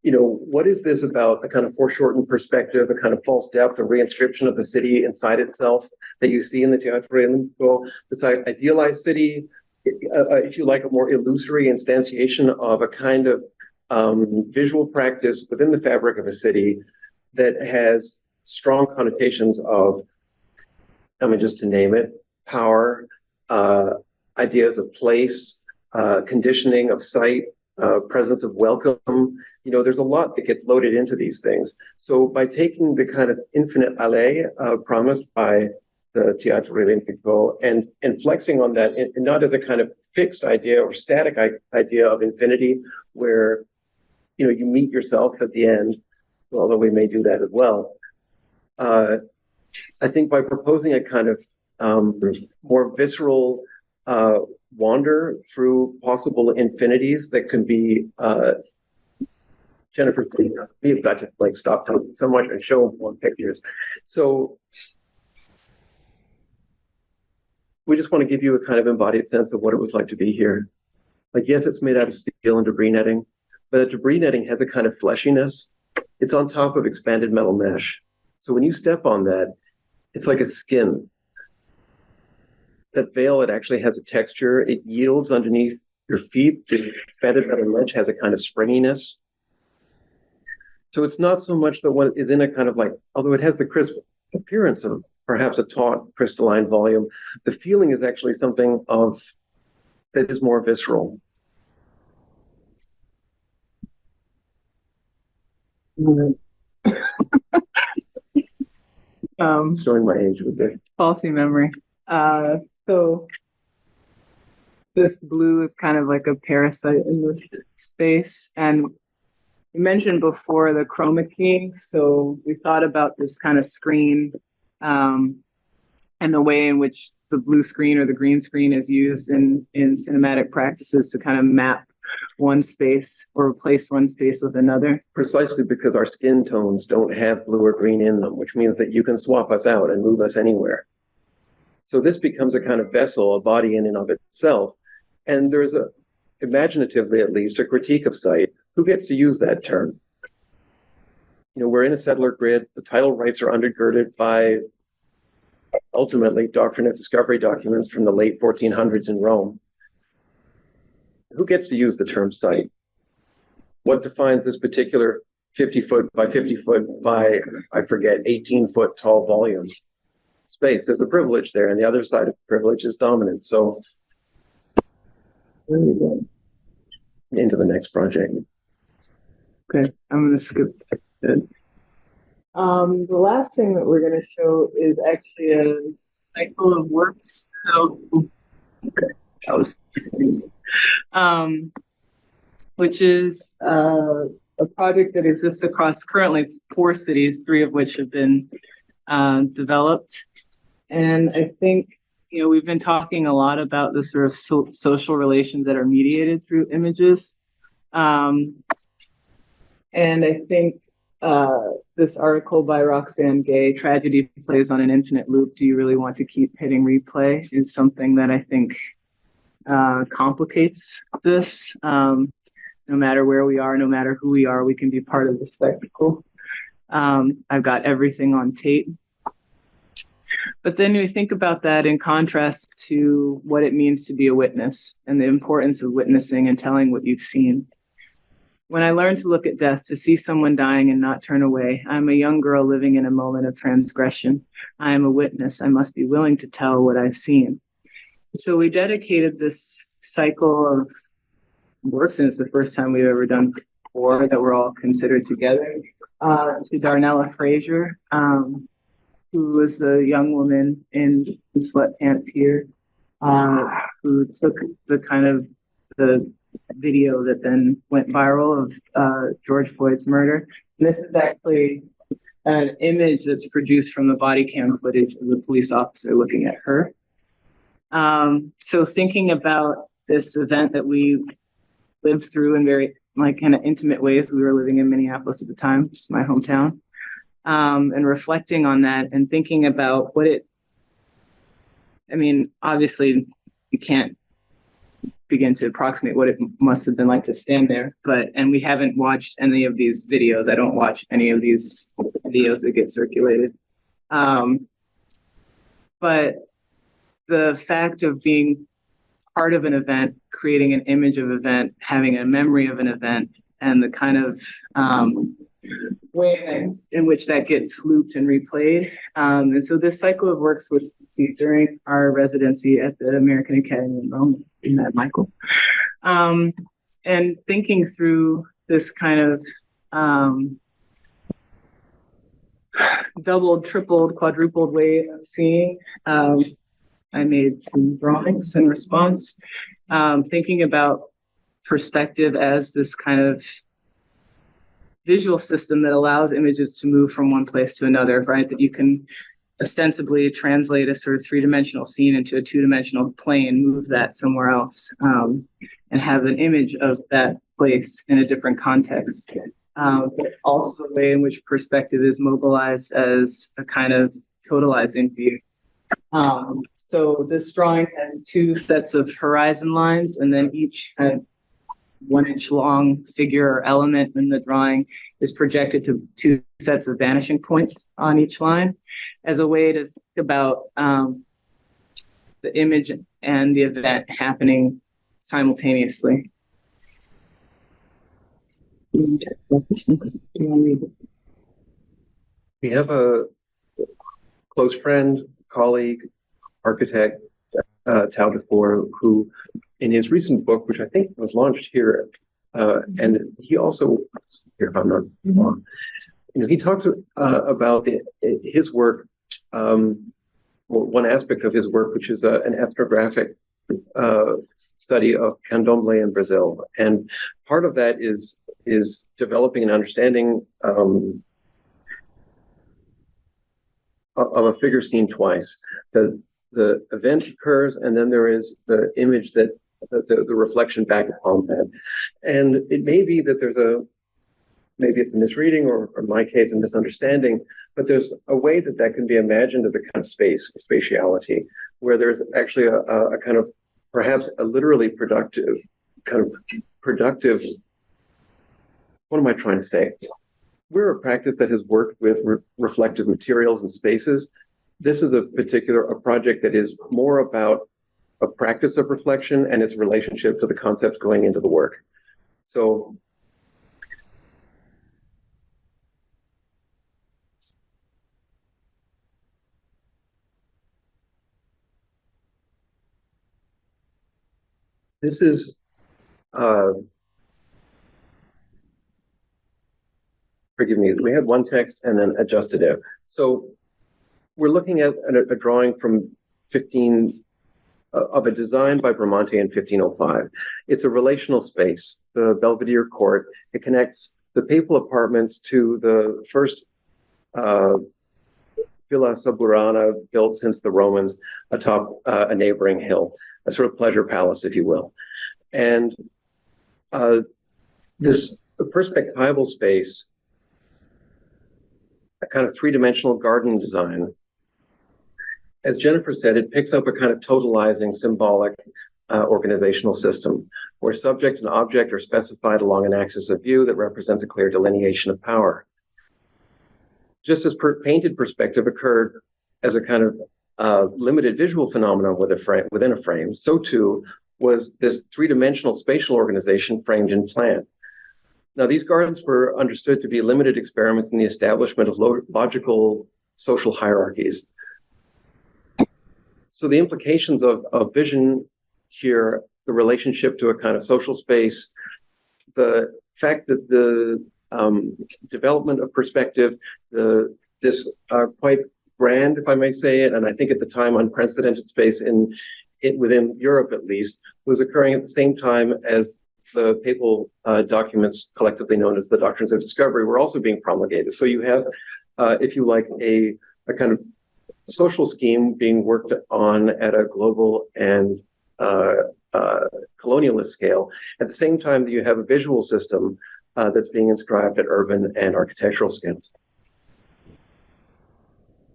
what is this about a kind of foreshortened perspective, a kind of false depth, a reinscription of the city inside itself that you see in the Teatro Olimpico, this idealized city, if you like, a more illusory instantiation of a kind of visual practice within the fabric of a city that has strong connotations of, I mean, just to name it, power, ideas of place, conditioning of sight, presence of welcome. There's a lot that gets loaded into these things. So by taking the kind of infinite allée promised by the Teatro Olimpico and flexing on that, and not as a kind of fixed idea or static idea of infinity, where you meet yourself at the end, although we may do that as well. I think by proposing a kind of more visceral wander through possible infinities that can be Jennifer, we've got to stop talking so much and show more pictures. So we just want to give you a kind of embodied sense of what it was like to be here. Yes, it's made out of steel and debris netting, but the debris netting has a kind of fleshiness. It's on top of expanded metal mesh. So when you step on that, it's like a skin. That veil, it actually has a texture. It yields underneath your feet. The expanded metal mesh has a kind of springiness. So it's not so much that what is in a kind of although it has the crisp appearance of perhaps a taut crystalline volume, the feeling is actually something that is more visceral. Showing my age with this. Faulty memory. So this blue is kind of like a parasite in this space. And you mentioned before the chroma key. So we thought about this kind of screen and the way in which the blue screen or the green screen is used in cinematic practices to kind of map one space or replace one space with another. Precisely because our skin tones don't have blue or green in them, which means that you can swap us out and move us anywhere. So this becomes a kind of vessel, a body in and of itself. And there's imaginatively at least, a critique of sight. Who gets to use that term? We're in a settler grid. The title rights are undergirded by, ultimately, doctrine of discovery documents from the late 1400s in Rome. Who gets to use the term sight? What defines this particular 50-foot by 50-foot by, 18-foot tall volume space? There's a privilege there, and the other side of privilege is dominance. So, there you go. Into the next project. Okay, I'm going to skip that. The last thing that we're going to show is actually a cycle of works. So, okay, that was, which is a project that exists across currently 4 cities, 3 of which have been developed. And I think, we've been talking a lot about the sort of social relations that are mediated through images. And I think this article by Roxanne Gay, Tragedy Plays on an Infinite Loop, Do You Really Want to Keep Hitting Replay, is something that I think complicates this. No matter where we are, no matter who we are, we can be part of the spectacle. I've got everything on tape. But then we think about that in contrast to what it means to be a witness and the importance of witnessing and telling what you've seen. When I learned to look at death, to see someone dying and not turn away, I'm a young girl living in a moment of transgression. I am a witness. I must be willing to tell what I've seen. So we dedicated this cycle of works, and it's the first time we've ever done 4 that were all considered together, to Darnella Frazier, who was a young woman in sweatpants here, who took the kind of the video that then went viral of George Floyd's murder. And this is actually an image that's produced from the body cam footage of the police officer looking at her. So thinking about this event that we lived through in very kind of intimate ways. We were living in Minneapolis at the time, which is my hometown. And reflecting on that and thinking about obviously you can't begin to approximate what it must have been like to stand there. And we haven't watched any of these videos. I don't watch any of these videos that get circulated. But the fact of being part of an event, creating an image of an event, having a memory of an event, and the kind of way in which that gets looped and replayed. And so this cycle of works was during our residency at the American Academy in Rome. We met Michael. And thinking through this kind of doubled, tripled, quadrupled way of seeing, I made some drawings in response, thinking about perspective as this kind of visual system that allows images to move from one place to another, right? That you can ostensibly translate a sort of three-dimensional scene into a two-dimensional plane, move that somewhere else, and have an image of that place in a different context. But also the way in which perspective is mobilized as a kind of totalizing view. So this drawing has two sets of horizon lines, and then each kind of 1 inch long figure or element in the drawing is projected to two sets of vanishing points on each line as a way to think about the image and the event happening simultaneously. We have a close friend, colleague, architect, Tao Dufour, who in his recent book, which I think was launched here, and he also, here if I'm not wrong, he talks about his work, one aspect of his work, which is an ethnographic study of candomblé in Brazil. And part of that is developing an understanding of a figure seen twice. The event occurs, and then there is the image that the reflection back upon that. And it may be that maybe it's a misreading, or in my case, a misunderstanding, but there's a way that can be imagined as a kind of space, spatiality, where there's actually a kind of, perhaps a literally productive, what am I trying to say? We're a practice that has worked with reflective materials and spaces. This is a project that is more about a practice of reflection and its relationship to the concepts going into the work. So this is forgive me, we had one text and then adjusted it. So we're looking at a drawing from of a design by Bramante in 1505. It's a relational space, the Belvedere Court. It connects the papal apartments to the first Villa Suburana built since the Romans atop a neighboring hill, a sort of pleasure palace, if you will. And this perspectival space, a kind of three-dimensional garden design, as Jennifer said, it picks up a kind of totalizing symbolic organizational system where subject and object are specified along an axis of view that represents a clear delineation of power. Just as painted perspective occurred as a kind of limited visual phenomenon within a frame, so too was this three-dimensional spatial organization framed in plan. Now, these gardens were understood to be limited experiments in the establishment of logical social hierarchies. So the implications of vision here, the relationship to a kind of social space, the fact that the development of perspective, this quite grand, if I may say it, and I think at the time unprecedented space within Europe at least, was occurring at the same time as the papal documents, collectively known as the Doctrines of Discovery, were also being promulgated. So you have, if you like, a kind of social scheme being worked on at a global and colonialist scale. At the same time that you have a visual system that's being inscribed at urban and architectural scales.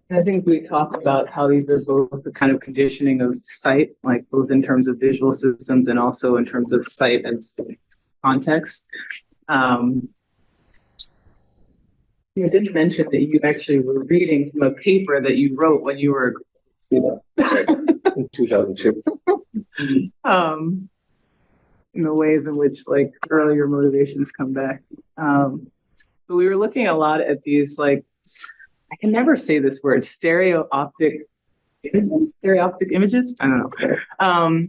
I think we talk about how these are both the kind of conditioning of sight, like both in terms of visual systems and also in terms of sight as context. You didn't mention that you actually were reading from a paper that you wrote when you were a student. In 2002. In the ways in which like earlier motivations come back. But we were looking a lot at these like, I can never say this word, stereoptic images. I don't know.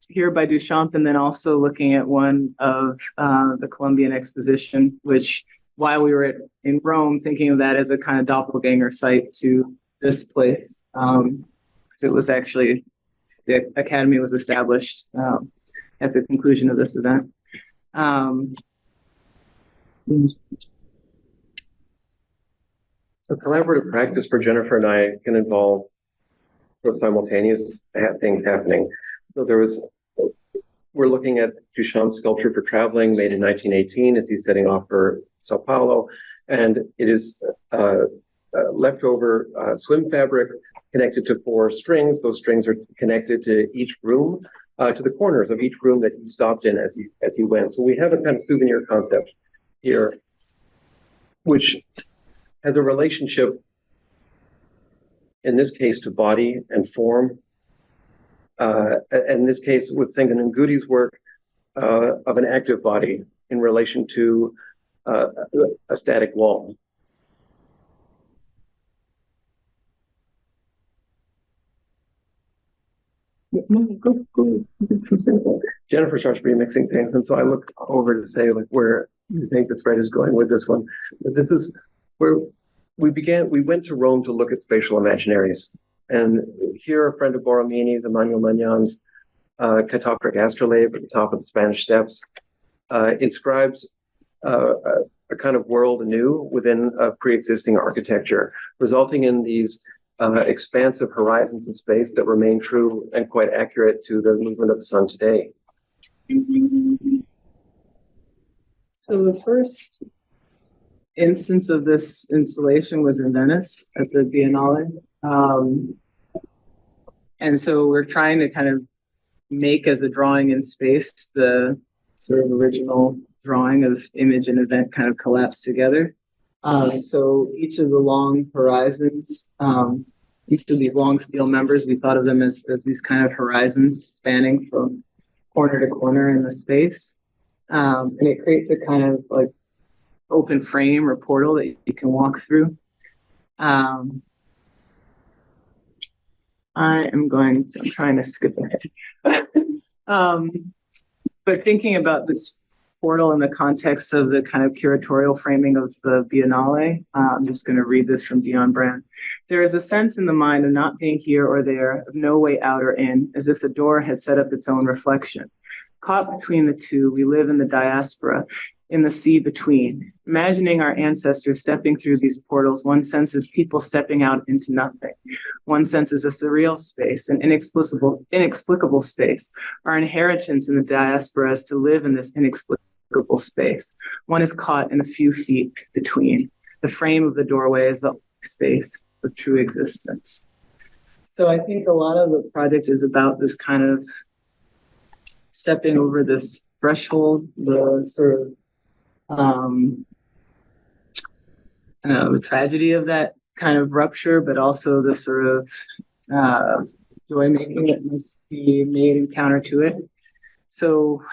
Here by Duchamp, and then also looking at one of the Columbian Exposition, which while we were in Rome, thinking of that as a kind of doppelganger site to this place, because it was actually, the Academy was established at the conclusion of this event. So collaborative practice for Jennifer and I can involve simultaneous things happening. So we're looking at Duchamp's sculpture for traveling, made in 1918 as he's setting off for Sao Paulo. And it is leftover swim fabric connected to 4 strings. Those strings are connected to each room, to the corners of each room that he stopped in as he went. So we have a kind of souvenir concept here, which has a relationship, in this case, to body and form. In this case, with Sengen and Goody's work of an active body in relation to a static wall. Go. It's so simple. Jennifer starts remixing things, and so I look over to say, like, where you think the thread is going with this one. But this is where we went to Rome to look at spatial imaginaries. And here, a friend of Borromini's, Emmanuel Magnan's catoptric astrolabe at the top of the Spanish Steps, inscribes a kind of world anew within a pre-existing architecture, resulting in these expansive horizons in space that remain true and quite accurate to the movement of the sun today. So the first instance of this installation was in Venice at the Biennale. And so we're trying to kind of make as a drawing in space the sort of original drawing of image and event kind of collapsed together. So each of the long horizons, each of these long steel members, we thought of them as these kind of horizons spanning from corner to corner in the space. And it creates a kind of like open frame or portal that you can walk through. I'm trying to skip ahead. But thinking about this portal in the context of the kind of curatorial framing of the Biennale, I'm just going to read this from Dion Brand. There is a sense in the mind of not being here or there, of no way out or in, as if the door had set up its own reflection. Caught between the two, we live in the diaspora, in the sea between. Imagining our ancestors stepping through these portals, one senses people stepping out into nothing. One senses a surreal space, an inexplicable space. Our inheritance in the diaspora is to live in this inexplicable space. One is caught in a few feet between. The frame of the doorway is a space of true existence. So I think a lot of the project is about this kind of stepping over this threshold, the sort of the tragedy of that kind of rupture, but also the sort of joy making that must be made in counter to it. So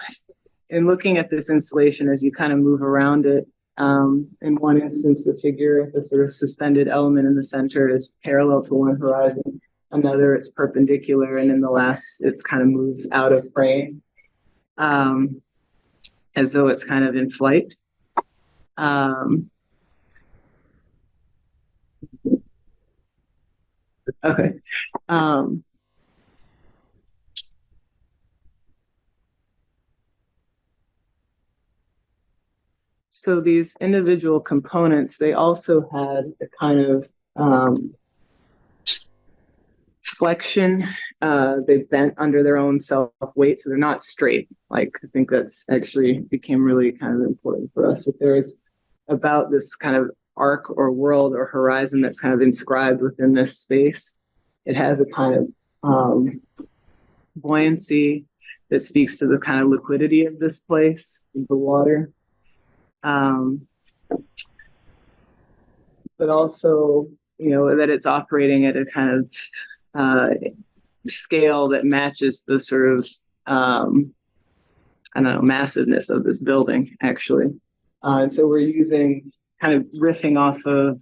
in looking at this installation, as you kind of move around it, in one instance, the figure, the sort of suspended element in the center is parallel to one horizon. Another, it's perpendicular. And in the last, it's kind of moves out of frame, as though it's kind of in flight. Okay. So these individual components, they also had a kind of flexion. They bent under their own self-weight, so they're not straight. Like, I think that's actually became really kind of important for us, that there is about this kind of arc or world or horizon that's kind of inscribed within this space. It has a kind of buoyancy that speaks to the kind of liquidity of this place, the water. But also, that it's operating at a kind of scale that matches the sort of, massiveness of this building, actually. So we're using, kind of riffing off of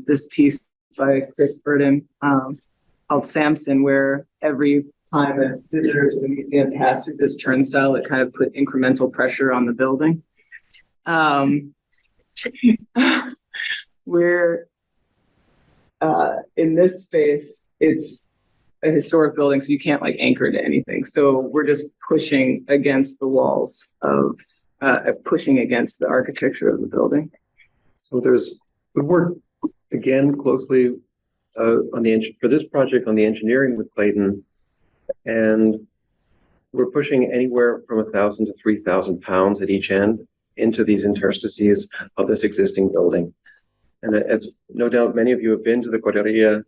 this piece by Chris Burden called Samson, where every time a visitor to the museum passed through this turnstile, it kind of put incremental pressure on the building. Where in this space, it's a historic building, so you can't like anchor to anything. So we're just pushing against the walls of, pushing against the architecture of the building. So we work again closely for this project on the engineering with Clayton, and we're pushing anywhere from 1,000 to 3,000 pounds at each end into these interstices of this existing building. And as no doubt many of you have been to the Correria,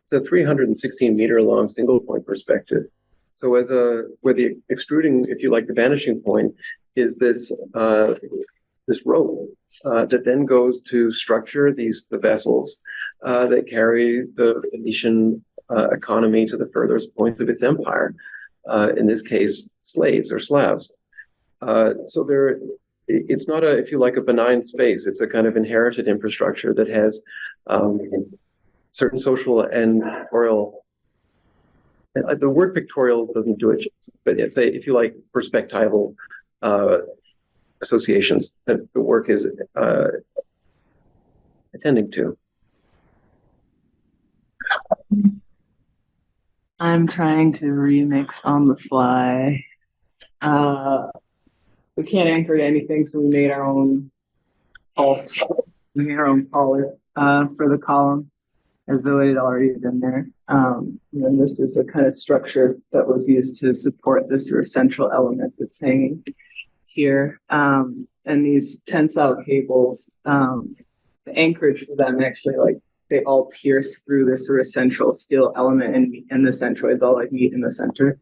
it's a 316-meter long single point perspective. So where the extruding, if you like, the vanishing point is this rope that then goes to structure the vessels that carry the Venetian economy to the furthest points of its empire. In this case, slaves or Slavs. So it's not if you like, a benign space. It's a kind of inherited infrastructure that has certain social and pictorial. The word pictorial doesn't do it, but it's if you like, perspectival associations that the work is attending to. I'm trying to remix on the fly. We can't anchor to anything, so we made our own pulse. We made our own collar for the column, as though it had already been there. And this is a kind of structure that was used to support this sort of central element that's hanging here. And these tensile cables, the anchorage for them actually, like, they all pierce through this sort of central steel element, and the centroids all like meet in the center.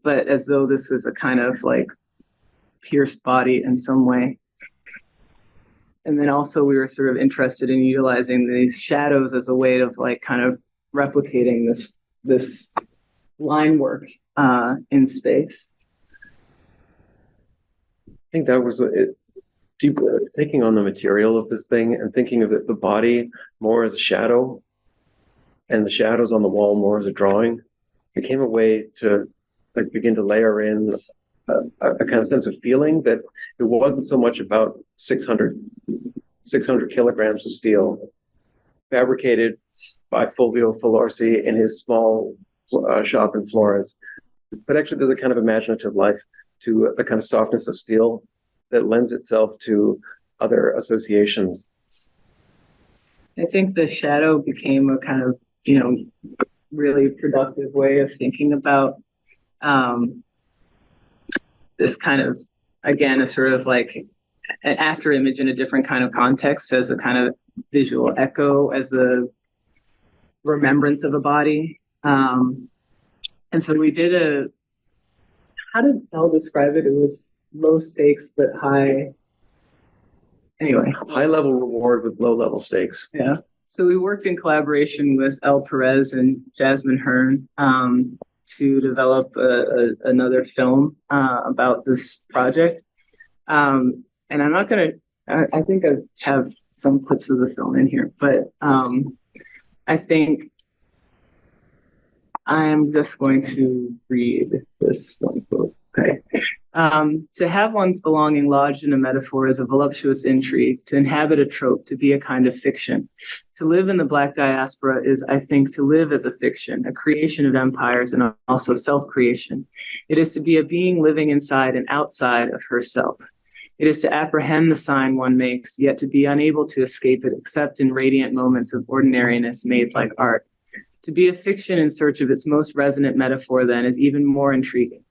But as though this is a kind of like pierced body in some way. And then also we were sort of interested in utilizing these shadows as a way of like kind of replicating this line work in space. I think that was taking on the material of this thing and thinking of the body more as a shadow and the shadows on the wall more as a drawing became a way to like begin to layer in a kind of sense of feeling that it wasn't so much about 600 kilograms of steel fabricated by Fulvio Filorsi in his small shop in Florence, but actually there's a kind of imaginative life to the kind of softness of steel that lends itself to other associations. I think the shadow became a kind of, really productive way of thinking about this kind of, again, a sort of like an after image in a different kind of context as a kind of visual echo, as the remembrance of a body. And so we did how did Elle describe it? It was low stakes, but high. Anyway. High level reward with low level stakes. Yeah. So we worked in collaboration with Elle Perez and Jasmine Hearn to develop another film about this project. And I'm not going to, I think I have some clips of the film in here, but I think I'm just going to read this one quote. Okay. To have one's belonging lodged in a metaphor is a voluptuous intrigue, to inhabit a trope, to be a kind of fiction. To live in the Black diaspora is, I think, to live as a fiction, a creation of empires and also self-creation. It is to be a being living inside and outside of herself. It is to apprehend the sign one makes, yet to be unable to escape it except in radiant moments of ordinariness made like art. To be a fiction in search of its most resonant metaphor, then, is even more intriguing.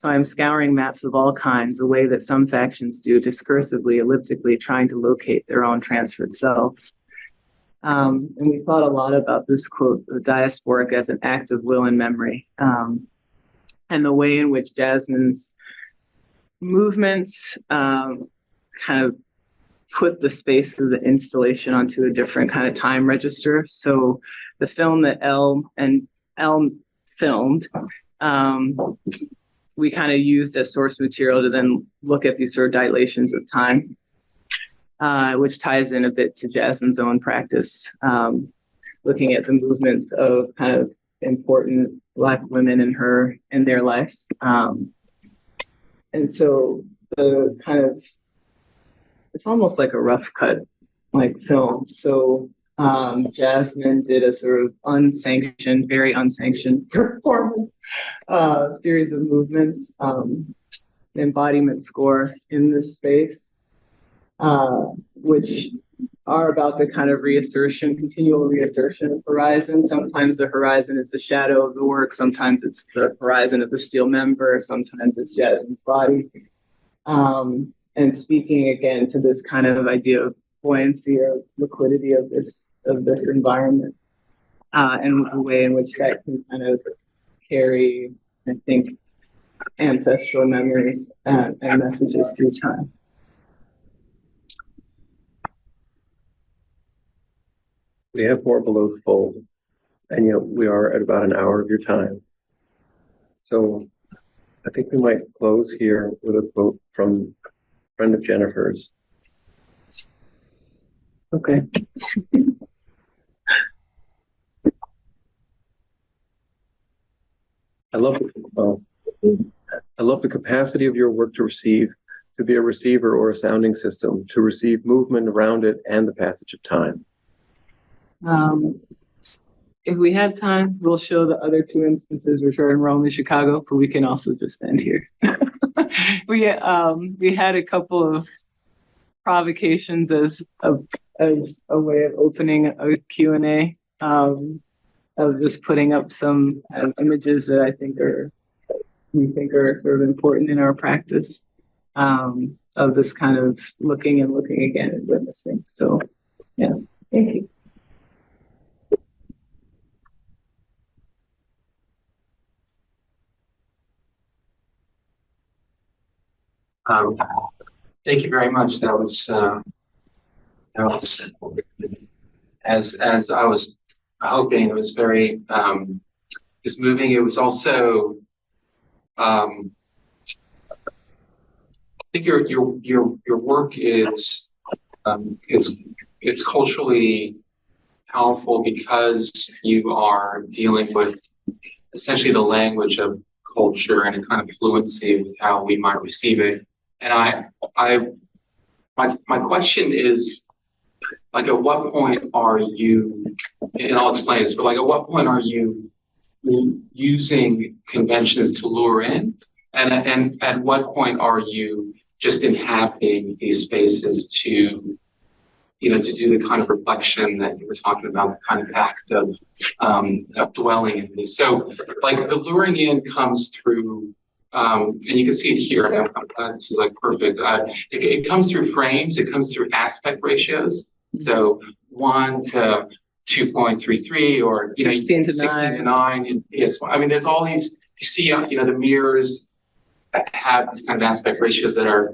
So I'm scouring maps of all kinds, the way that some factions do, discursively, elliptically, trying to locate their own transferred selves. And we thought a lot about this quote, the diasporic as an act of will and memory, and the way in which Jasmine's movements kind of put the space of the installation onto a different kind of time register. So the film that Elle filmed, we kind of used as source material to then look at these sort of dilations of time, which ties in a bit to Jasmine's own practice, looking at the movements of kind of important Black women in their life. And so the kind of, it's almost like a rough cut, like film. So Jasmine did a sort of unsanctioned, very unsanctioned performance, series of movements, embodiment score in this space, which are about the kind of reassertion, continual reassertion of horizon. Sometimes the horizon is the shadow of the work. Sometimes it's the horizon of the steel member. Sometimes it's Jasmine's body. And speaking again to this kind of idea of buoyancy or liquidity of this environment, and the way in which that can kind of carry, I think, ancestral memories and messages through time. We have more below full, and yet we are at about an hour of your time. So I think we might close here with a quote from a friend of Jennifer's. Okay. I love the capacity of your work to receive, to be a receiver or a sounding system, to receive movement around it and the passage of time. If we have time, we'll show the other two instances which are in Rome and Chicago, but we can also just end here. We had a couple of provocations as a way of opening a Q&A, of just putting up some images that we think are sort of important in our practice, of this kind of looking again and witnessing. So, yeah, thank you. Thank you very much. That was as I was hoping. It was very just moving. It was also I think your work is it's culturally powerful because you are dealing with essentially the language of culture and a kind of fluency with how we might receive it. And my question is, like, at what point are you, and I'll explain this, but like, at what point are you using conventions to lure in? And at what point are you just inhabiting these spaces to do the kind of reflection that you were talking about, the kind of act of dwelling in these? So, like, the luring in comes through, and you can see it here. This is like perfect. It comes through frames. It comes through aspect ratios. So 1 to 2.33, or 16 to 9. And yes, I mean, there's all these. You see, the mirrors have these kind of aspect ratios that are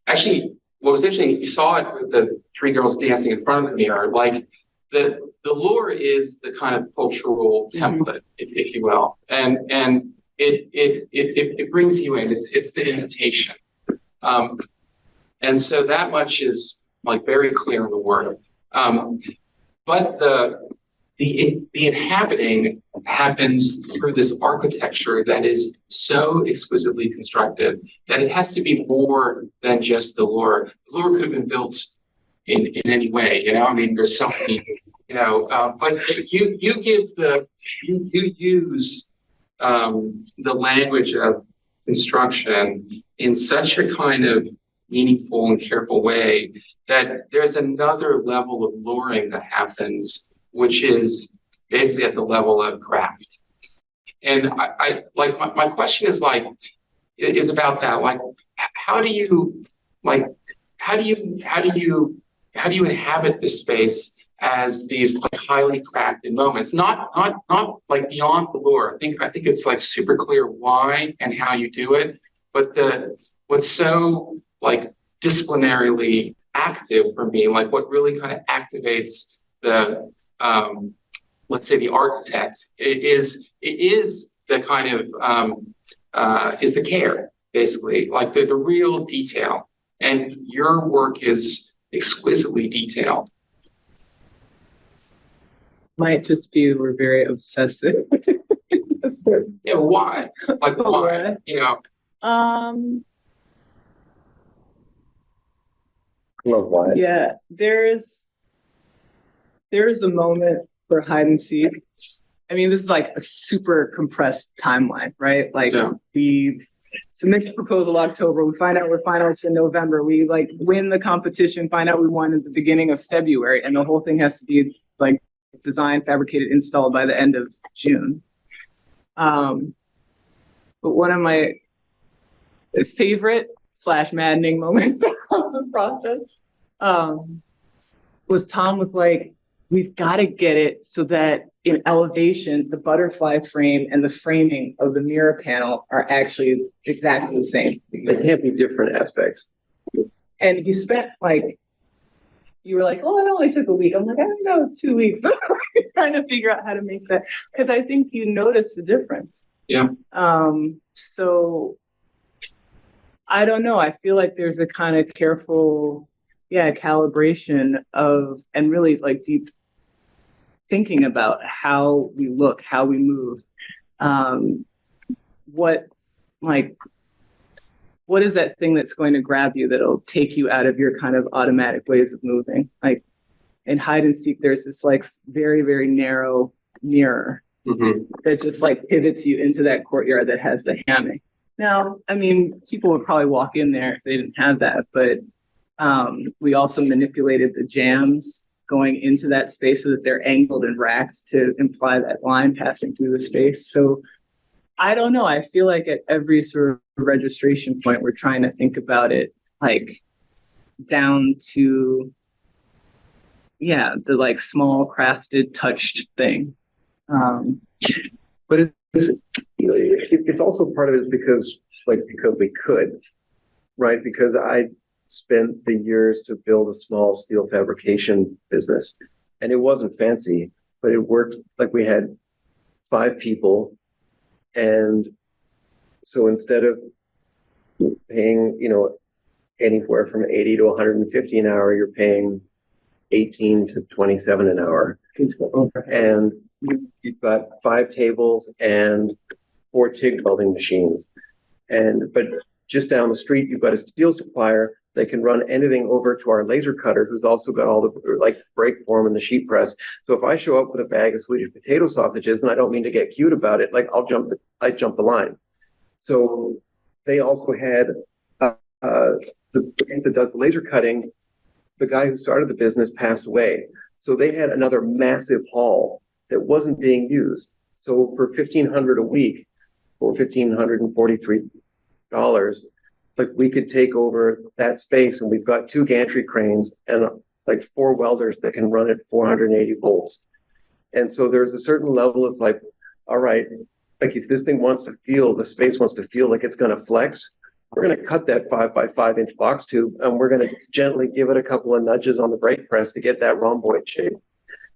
actually. What was interesting, you saw it with the 3 girls dancing in front of the mirror. Like, the lure is the kind of cultural template, if you will, and it brings you in. It's the invitation, and so that much is like very clear in the work. But the inhabiting happens through this architecture that is so exquisitely constructed that it has to be more than just the lure. The lure could have been built in any way, I mean, there's so many, but you use the language of construction in such a kind of meaningful and careful way that there's another level of luring that happens, which is basically at the level of craft. And I like, my question is, like, is about that. Like, how do you, like, how do you inhabit this space as these like highly crafted moments? Not like beyond the lure. I think it's like super clear why and how you do it, but what's so like disciplinarily active for me, like what really kind of activates the let's say the architect, it is the kind of is the care, basically, like the real detail. And your work is exquisitely detailed. Might just be we're very obsessive. Yeah, why? Like why? Love wise. Yeah, there's a moment for hide and seek. I mean, this is like a super compressed timeline, right? Like we submit the proposal October, we find out we're finalists in November, we like win the competition, find out we won at the beginning of February, and the whole thing has to be like designed, fabricated, installed by the end of June. But one of my favorite / maddening moments of the process was Tom was like, we've got to get it so that in elevation, the butterfly frame and the framing of the mirror panel are actually exactly the same. They can't be different aspects. And he spent like, you were like, oh, it only took a week. I'm like, I don't know, 2 weeks. Trying to figure out how to make that, because I think you notice the difference. Yeah. So I don't know. I feel like there's a kind of careful, calibration of, and really like deep thinking about how we look, how we move. What is that thing that's going to grab you that'll take you out of your kind of automatic ways of moving? Like in hide and seek, there's this like very, very narrow mirror that just like pivots you into that courtyard that has the hammock. Now, I mean, people would probably walk in there if they didn't have that, but we also manipulated the jambs going into that space so that they're angled and racked to imply that line passing through the space. So I don't know. I feel like at every sort of registration point, we're trying to think about it like down to, the like small crafted touched thing. But it's also part of it because we could, right? Because I spent the years to build a small steel fabrication business, and it wasn't fancy, but it worked. Like we had 5 people, and so instead of paying, anywhere from 80 to 150 an hour, you're paying 18 to 27 an hour, and you've got 5 tables and 4 TIG welding machines, but just down the street you've got a steel supplier that can run anything over to our laser cutter, who's also got all the like brake form and the sheet press. So if I show up with a bag of Swedish potato sausages, and I don't mean to get cute about it, like I jump the line. So they also had the place that does the laser cutting. The guy who started the business passed away, so they had another massive hall that wasn't being used. So for $1,500 a week, or $1,543, like we could take over that space, and we've got 2 gantry cranes and like 4 welders that can run at 480 volts. And so there's a certain level. It's like, all right, like if this thing wants to feel, the space wants to feel like it's going to flex, we're going to cut that 5 by 5 inch box tube, and we're going to gently give it a couple of nudges on the brake press to get that rhomboid shape.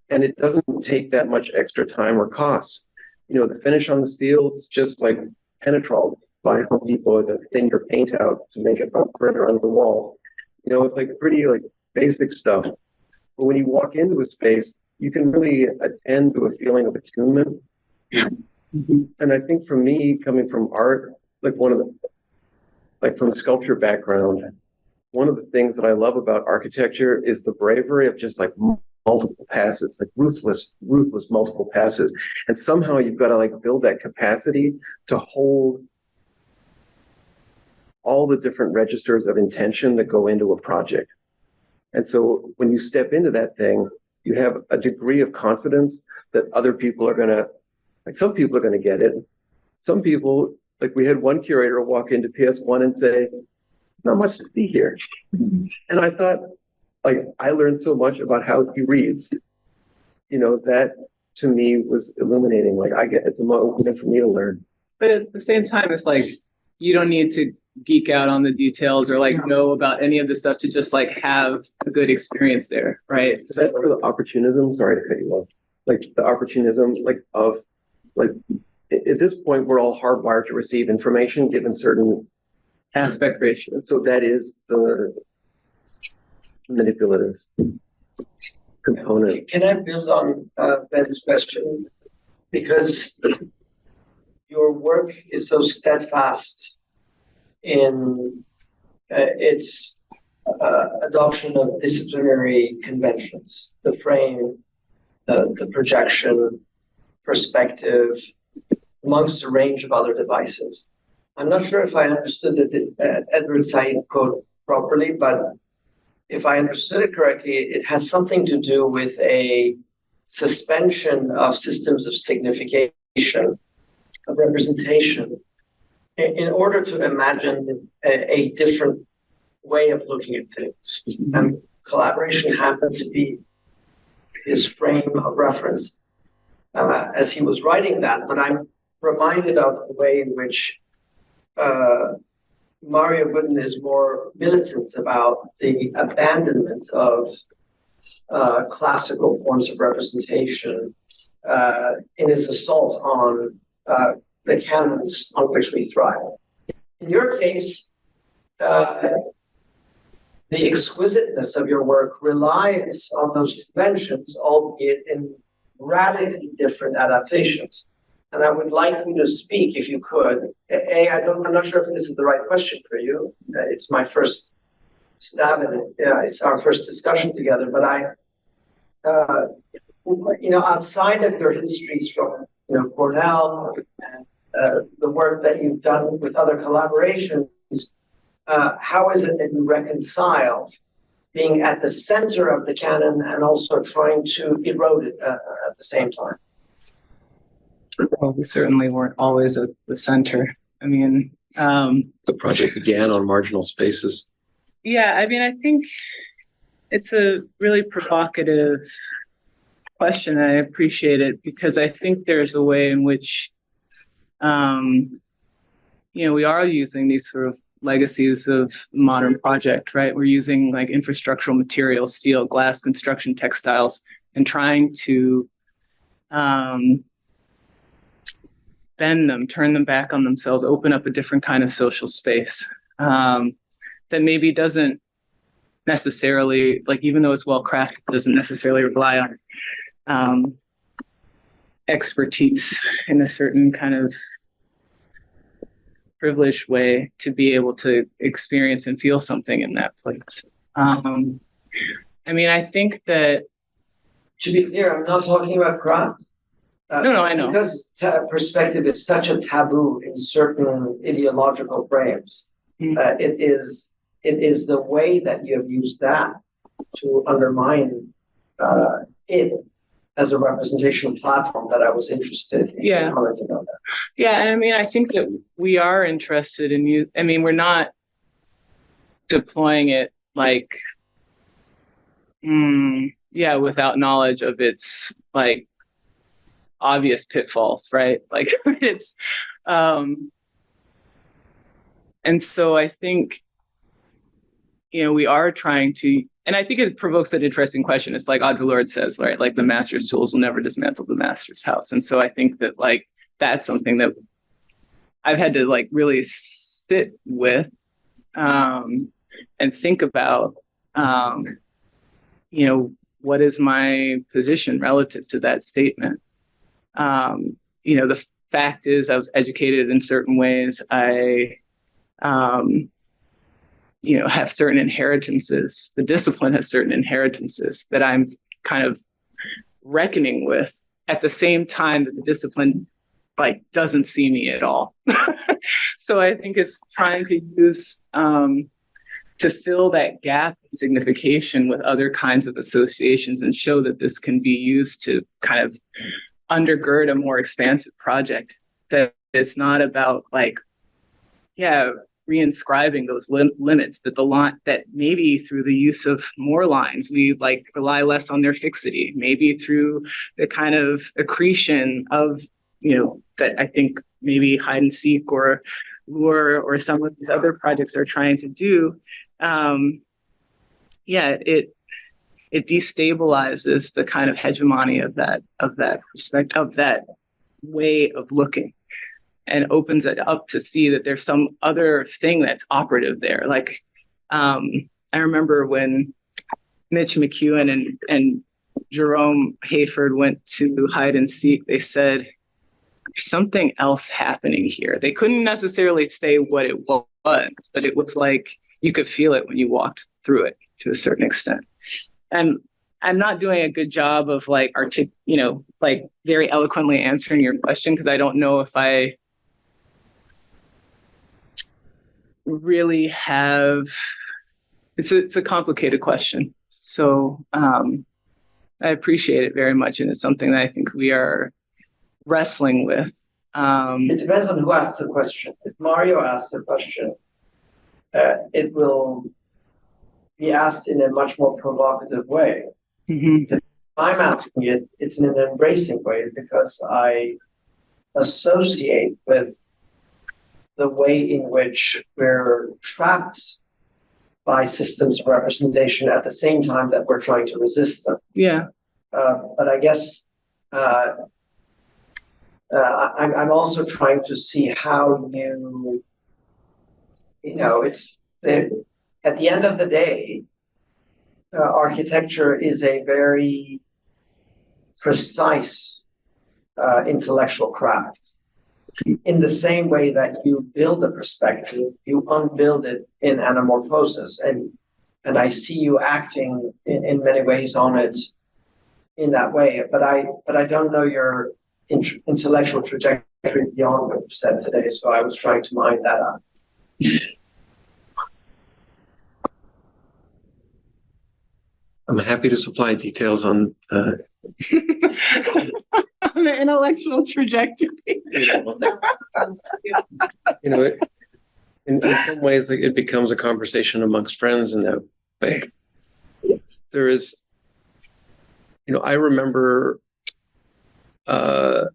And it doesn't take that much extra time or cost. The finish on the steel, it's just like Penetrol by Home Depot to thin your paint out to make it look further under the wall. It's like pretty like basic stuff. But when you walk into a space, you can really attend to a feeling of attunement. Yeah. And I think for me, coming from art, from a sculpture background, one of the things that I love about architecture is the bravery of just like multiple passes, like ruthless multiple passes. And somehow you've got to like build that capacity to hold all the different registers of intention that go into a project. And so when you step into that thing, you have a degree of confidence that other people are going to, like some people are going to get it. Some people like we had one curator walk into PS1 and say, "There's not much to see here," and I thought, like, I learned so much about how he reads. That to me was illuminating. Like, it's a moment for me to learn. But at the same time, it's like you don't need to geek out on the details or like know about any of the stuff to just like have a good experience there, right? Is that for the opportunism? Sorry to cut you off. Like the opportunism, at this point, we're all hardwired to receive information given certain Aspect ratio. So that is the manipulative component. Can I build on Ben's question? Because your work is so steadfast in its adoption of disciplinary conventions, the frame, the projection, perspective, amongst a range of other devices. I'm not sure if I understood the Edward Said quote properly, but if I understood it correctly, it has something to do with a suspension of systems of signification, of representation, in order to imagine a different way of looking at things. And collaboration happened to be his frame of reference as he was writing that. But I'm reminded of the way in which Mario Gooden is more militant about the abandonment of classical forms of representation in his assault on the canons on which we thrive. In your case, the exquisiteness of your work relies on those conventions, albeit in radically different adaptations. And I would like you to speak, if you could. I'm not sure if this is the right question for you. It's my first stab at it. It's our first discussion together. But outside of your histories from Cornell and the work that you've done with other collaborations, how is it that you reconcile being at the center of the canon and also trying to erode it at the same time? Well, we certainly weren't always at the center. I mean, The project began on marginal spaces. yeah, I mean, I think it's a really provocative question. I appreciate it because I think there's a way in which, we are using these sort of legacies of modern project, right? We're using like infrastructural materials, steel, glass, construction, textiles, and trying to bend them, turn them back on themselves, open up a different kind of social space that maybe doesn't necessarily, like, even though it's well crafted, doesn't necessarily rely on expertise in a certain kind of privileged way to be able to experience and feel something in that place. I mean, I think that... To be clear, I'm not talking about craft. No, I know. Because perspective is such a taboo in certain ideological frames. It is the way that you have used that to undermine it as a representation platform that I was interested in commenting on that. Yeah, and I mean, I think that we are interested in you. I mean, we're not deploying it like, without knowledge of its like obvious pitfalls, right? Like it's, and so I think, we are trying to, and I think it provokes an interesting question. It's like Audre Lorde says, right? Like the master's tools will never dismantle the master's house. And so I think that like, that's something that I've had to like really sit with, and think about, what is my position relative to that statement? The fact is I was educated in certain ways. I, have certain inheritances. The discipline has certain inheritances that I'm kind of reckoning with at the same time that the discipline like doesn't see me at all. So I think it's trying to use, to fill that gap in signification with other kinds of associations and show that this can be used to kind of undergird a more expansive project, that it's not about like reinscribing those limits, that the line, that maybe through the use of more lines, we like rely less on their fixity, maybe through the kind of accretion of, that I think maybe hide and seek or lure or some of these other projects are trying to do. It destabilizes the kind of hegemony of that perspective, of that way of looking, and opens it up to see that there's some other thing that's operative there. Like, I remember when Mitch McEwen and Jerome Hayford went to hide and seek, they said, there's something else happening here. They couldn't necessarily say what it was, but it was like you could feel it when you walked through it to a certain extent. And I'm not doing a good job of like like very eloquently answering your question, because I don't know if I really have. It's a complicated question, so I appreciate it very much, and it's something that I think we are wrestling with. It depends on who asks the question. If Mario asks the question, it will be asked in a much more provocative way. Mm-hmm. If I'm asking it, it's in an embracing way, because I associate with the way in which we're trapped by systems of representation at the same time that we're trying to resist them. Yeah. But I guess I'm also trying to see how it's at the end of the day, architecture is a very precise intellectual craft. In the same way that you build a perspective, you unbuild it in anamorphosis, and I see you acting in many ways on it in that way. But I don't know your intellectual trajectory beyond what you said today, so I was trying to mine that out. I'm happy to supply details on the intellectual trajectory. In some ways, it becomes a conversation amongst friends in that way. There is, I remember I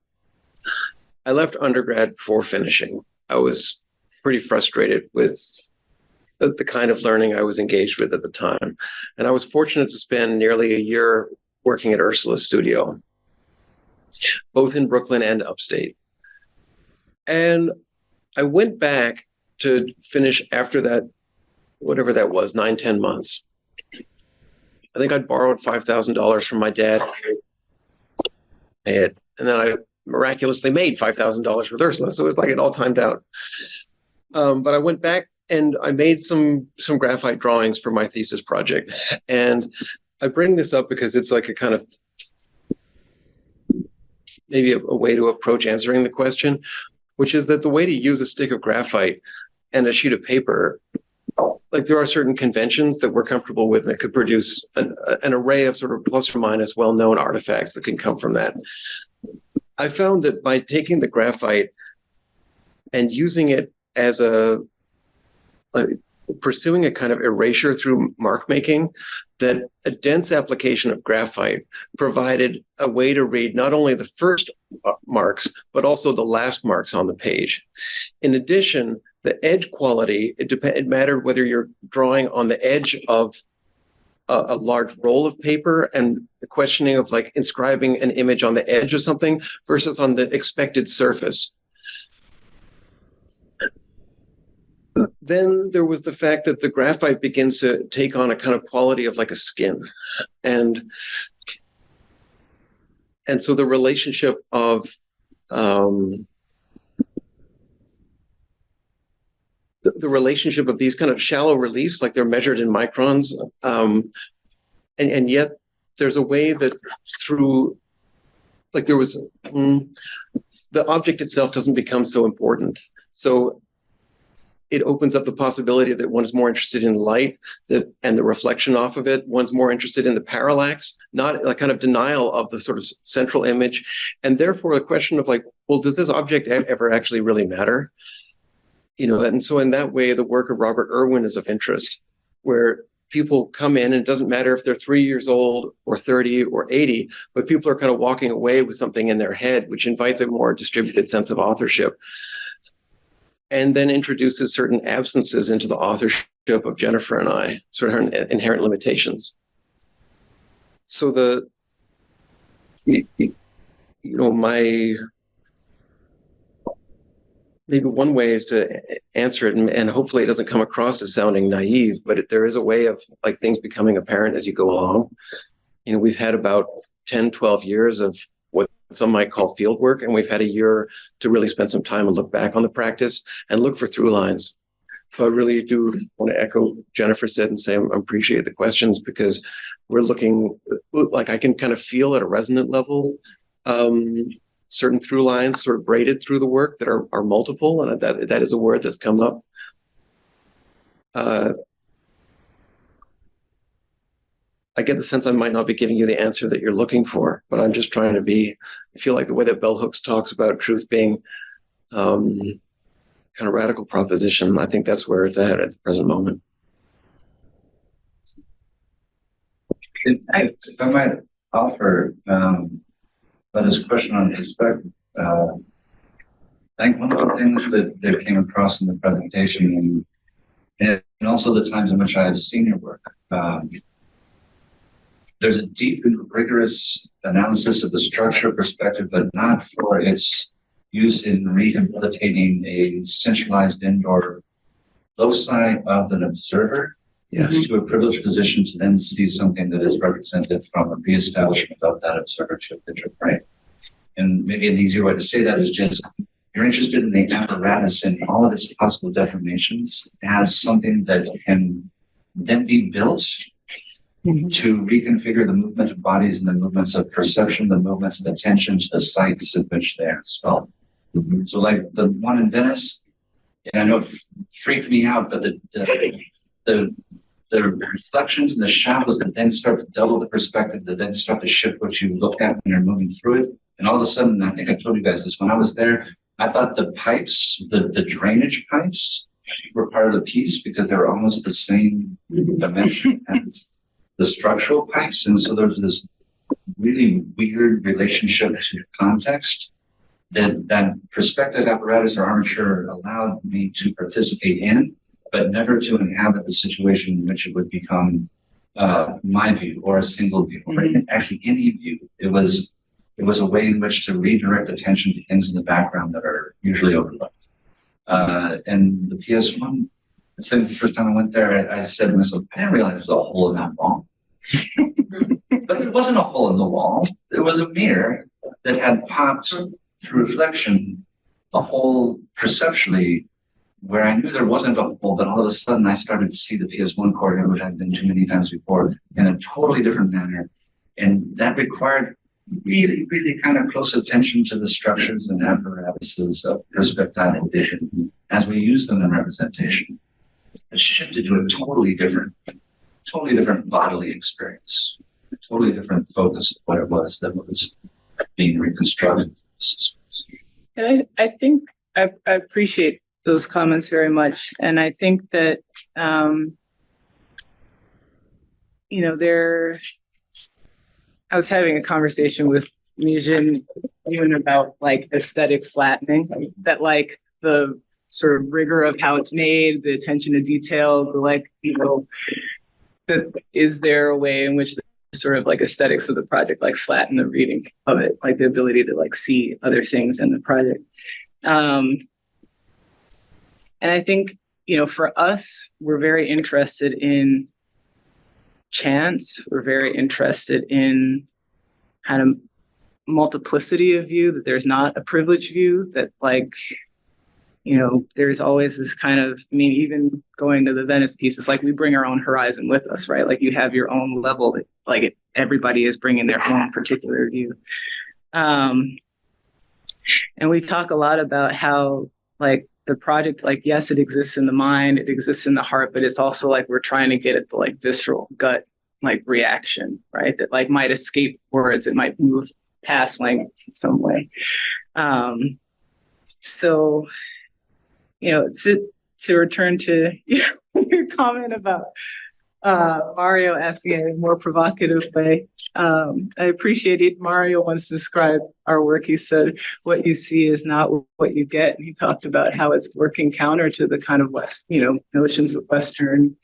left undergrad before finishing. I was pretty frustrated with the kind of learning I was engaged with at the time. And I was fortunate to spend nearly a year working at Ursula's studio, both in Brooklyn and upstate. And I went back to finish after that, whatever that was, 9-10 months. I think I'd borrowed $5,000 from my dad. And then I miraculously made $5,000 with Ursula. So it was like it all timed out. But I went back and I made some graphite drawings for my thesis project. And I bring this up because it's like a kind of maybe a way to approach answering the question, which is that the way to use a stick of graphite and a sheet of paper, like there are certain conventions that we're comfortable with that could produce an array of sort of plus or minus well-known artifacts that can come from that. I found that by taking the graphite and using it as pursuing a kind of erasure through mark making, that a dense application of graphite provided a way to read not only the first marks, but also the last marks on the page. In addition, the edge quality, it mattered whether you're drawing on the edge of a large roll of paper and the questioning of like inscribing an image on the edge of something versus on the expected surface. Then there was the fact that the graphite begins to take on a kind of quality of like a skin. And so the relationship of the relationship of these kind of shallow reliefs, like they're measured in microns, and yet there's a way that through, like there was, the object itself doesn't become so important. So it opens up the possibility that one's more interested in light and the reflection off of it. One's more interested in the parallax, not a kind of denial of the sort of central image. And therefore a question of like, well, does this object ever actually really matter? And so in that way, the work of Robert Irwin is of interest, where people come in, and it doesn't matter if they're 3 years old or 30 or 80, but people are kind of walking away with something in their head, which invites a more distributed sense of authorship, and then introduces certain absences into the authorship of Jennifer and I, sort of inherent limitations. So maybe one way is to answer it, and hopefully it doesn't come across as sounding naive, but there is a way of like things becoming apparent as you go along. We've had about 10, 12 years of what some might call field work, and we've had a year to really spend some time and look back on the practice and look for through lines. So I really do want to echo what Jennifer said and say I appreciate the questions, because we're looking, like I can kind of feel at a resonant level certain through lines sort of braided through the work that are multiple, and that is a word that's come up. I get the sense I might not be giving you the answer that you're looking for, but I'm just trying to I feel like the way that Bell Hooks talks about truth being kind of radical proposition, I think that's where it's at the present moment. If I might offer on this question on perspective, I think one of the things that came across in the presentation, and also the times in which I have seen your work, there's a deep and rigorous analysis of the structure perspective, but not for its use in rehabilitating a centralized indoor loci of an observer. Yes. To a privileged position to then see something that is represented from a reestablishment of that observership that you're right. And maybe an easier way to say that is just you're interested in the apparatus and all of its possible deformations as something that can then be built to reconfigure the movement of bodies and the movements of perception, the movements of attention to the sites in which they are installed. So like the one in Venice, and I know it freaked me out, but the reflections and the shadows that then start to double the perspective, that then start to shift what you look at when you're moving through it. And all of a sudden, I think I told you guys this, when I was there, I thought the pipes, the drainage pipes were part of the piece because they were almost the same dimension as the structural pipes. And so there's this really weird relationship to context that perspective apparatus or armature allowed me to participate in, but never to inhabit the situation in which it would become my view or a single view, or actually any view. It was a way in which to redirect attention to things in the background that are usually overlooked. And the PS1, I think the first time I went there, I said to myself, I didn't realize there was a hole in that wall. But there wasn't a hole in the wall. There was a mirror that had popped through reflection, a hole perceptually, where I knew there wasn't a hole, but all of a sudden I started to see the PS1 corridor, which I've been too many times before, in a totally different manner. And that required really, really kind of close attention to the structures and apparatuses of perspective vision as we use them in representation. It shifted to a totally different bodily experience, a totally different focus of what it was that was being reconstructed. And I think I appreciate those comments very much. And I think that, I was having a conversation with Mijin even about like aesthetic flattening, that like the sort of rigor of how it's made, the attention to detail, that is there a way in which the sort of like aesthetics of the project like flatten the reading of it, like the ability to like see other things in the project. And I think, for us, we're very interested in chance. We're very interested in kind of multiplicity of view, that there's not a privileged view, that there's always this kind of, even going to the Venice piece, it's like we bring our own horizon with us, right? Like you have your own level that everybody is bringing their own particular view. And we talk a lot about how the project, yes, it exists in the mind, it exists in the heart, but it's also we're trying to get at the visceral gut reaction, right? That might escape words, it might move past language in some way. So to return to your comment about Mario asking in a more provocative way. I appreciate it. Mario once described our work. He said, "What you see is not what you get." And he talked about how it's working counter to the kind of notions of Western,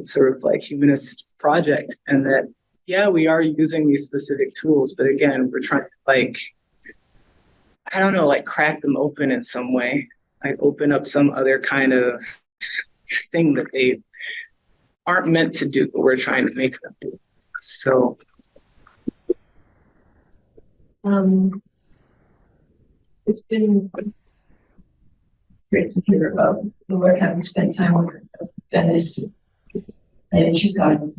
sort of like humanist project, and that we are using these specific tools, but again, we're trying to crack them open in some way, open up some other kind of thing that they aren't meant to do, but we're trying to make them do. So, it's been great to hear about the work, having spent time with Venice and Chicago,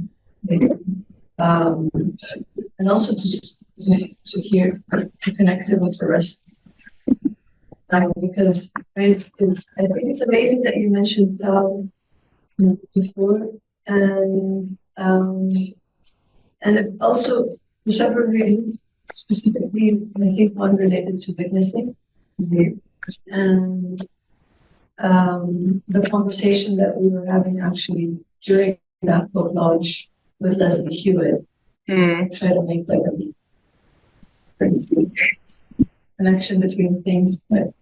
and also to hear, to connect it with the rest. Because I think it's amazing that you mentioned before, and also for several reasons, specifically I think one related to witnessing, and the conversation that we were having actually during that book launch with Leslie Hewitt. Try to make like a crazy connection between things, but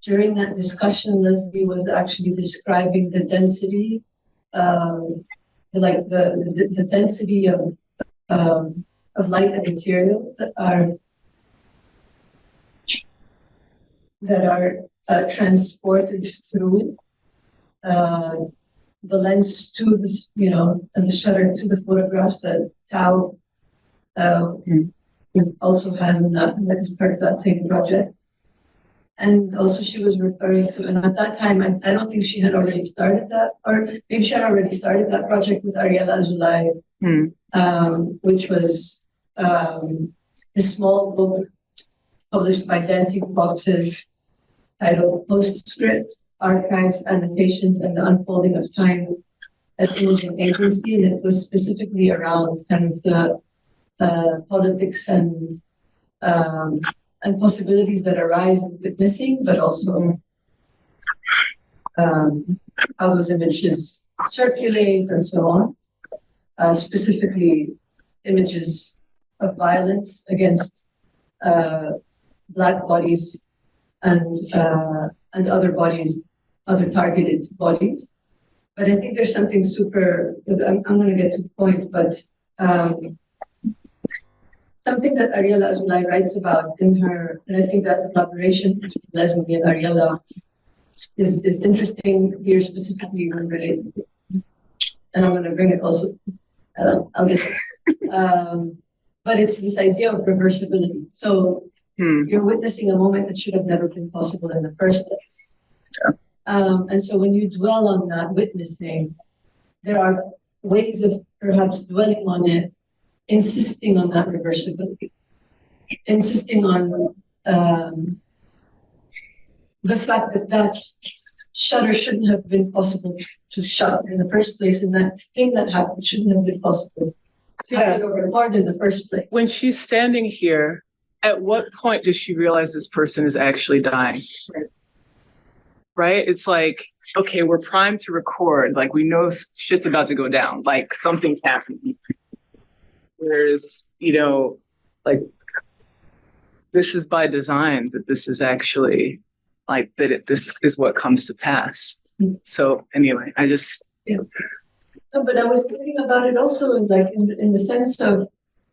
during that discussion, Leslie was actually describing the density, the density of light and material that are transported through the lens to this, and the shutter to the photographs that Tao also has in that is part of that same project. And also she was referring to, and at that time, I don't think she had already started that, or maybe she had already started that project with Ariella Azulay, which was a small book published by Dancing Boxes titled Postscript, Archives, Annotations, and the Unfolding of Time as Imaging Agency. And it was specifically around kind of the politics and possibilities that arise in witnessing, but also how those images circulate and so on. Specifically, images of violence against Black bodies and other bodies, other targeted bodies. But I think there's something super. I'm going to get to the point, but. Something that Ariella Azulay writes about in her, and I think that the collaboration between Leslie and Ariella is interesting here specifically when related. And I'm going to bring it also, I'll get it. But it's this idea of reversibility. So you're witnessing a moment that should have never been possible in the first place. And so when you dwell on that witnessing, there are ways of perhaps dwelling on it, insisting on that reversibility, insisting on the fact that shutter shouldn't have been possible to shut in the first place, and that thing that happened shouldn't have been possible to have it overboard in the first place. When she's standing here, at what point does she realize this person is actually dying? Right? It's like, okay, we're primed to record. Like, we know shit's about to go down. Like, something's happening. Whereas, this is by design, that this is actually this is what comes to pass. So anyway, I just. No, but I was thinking about it also in the sense of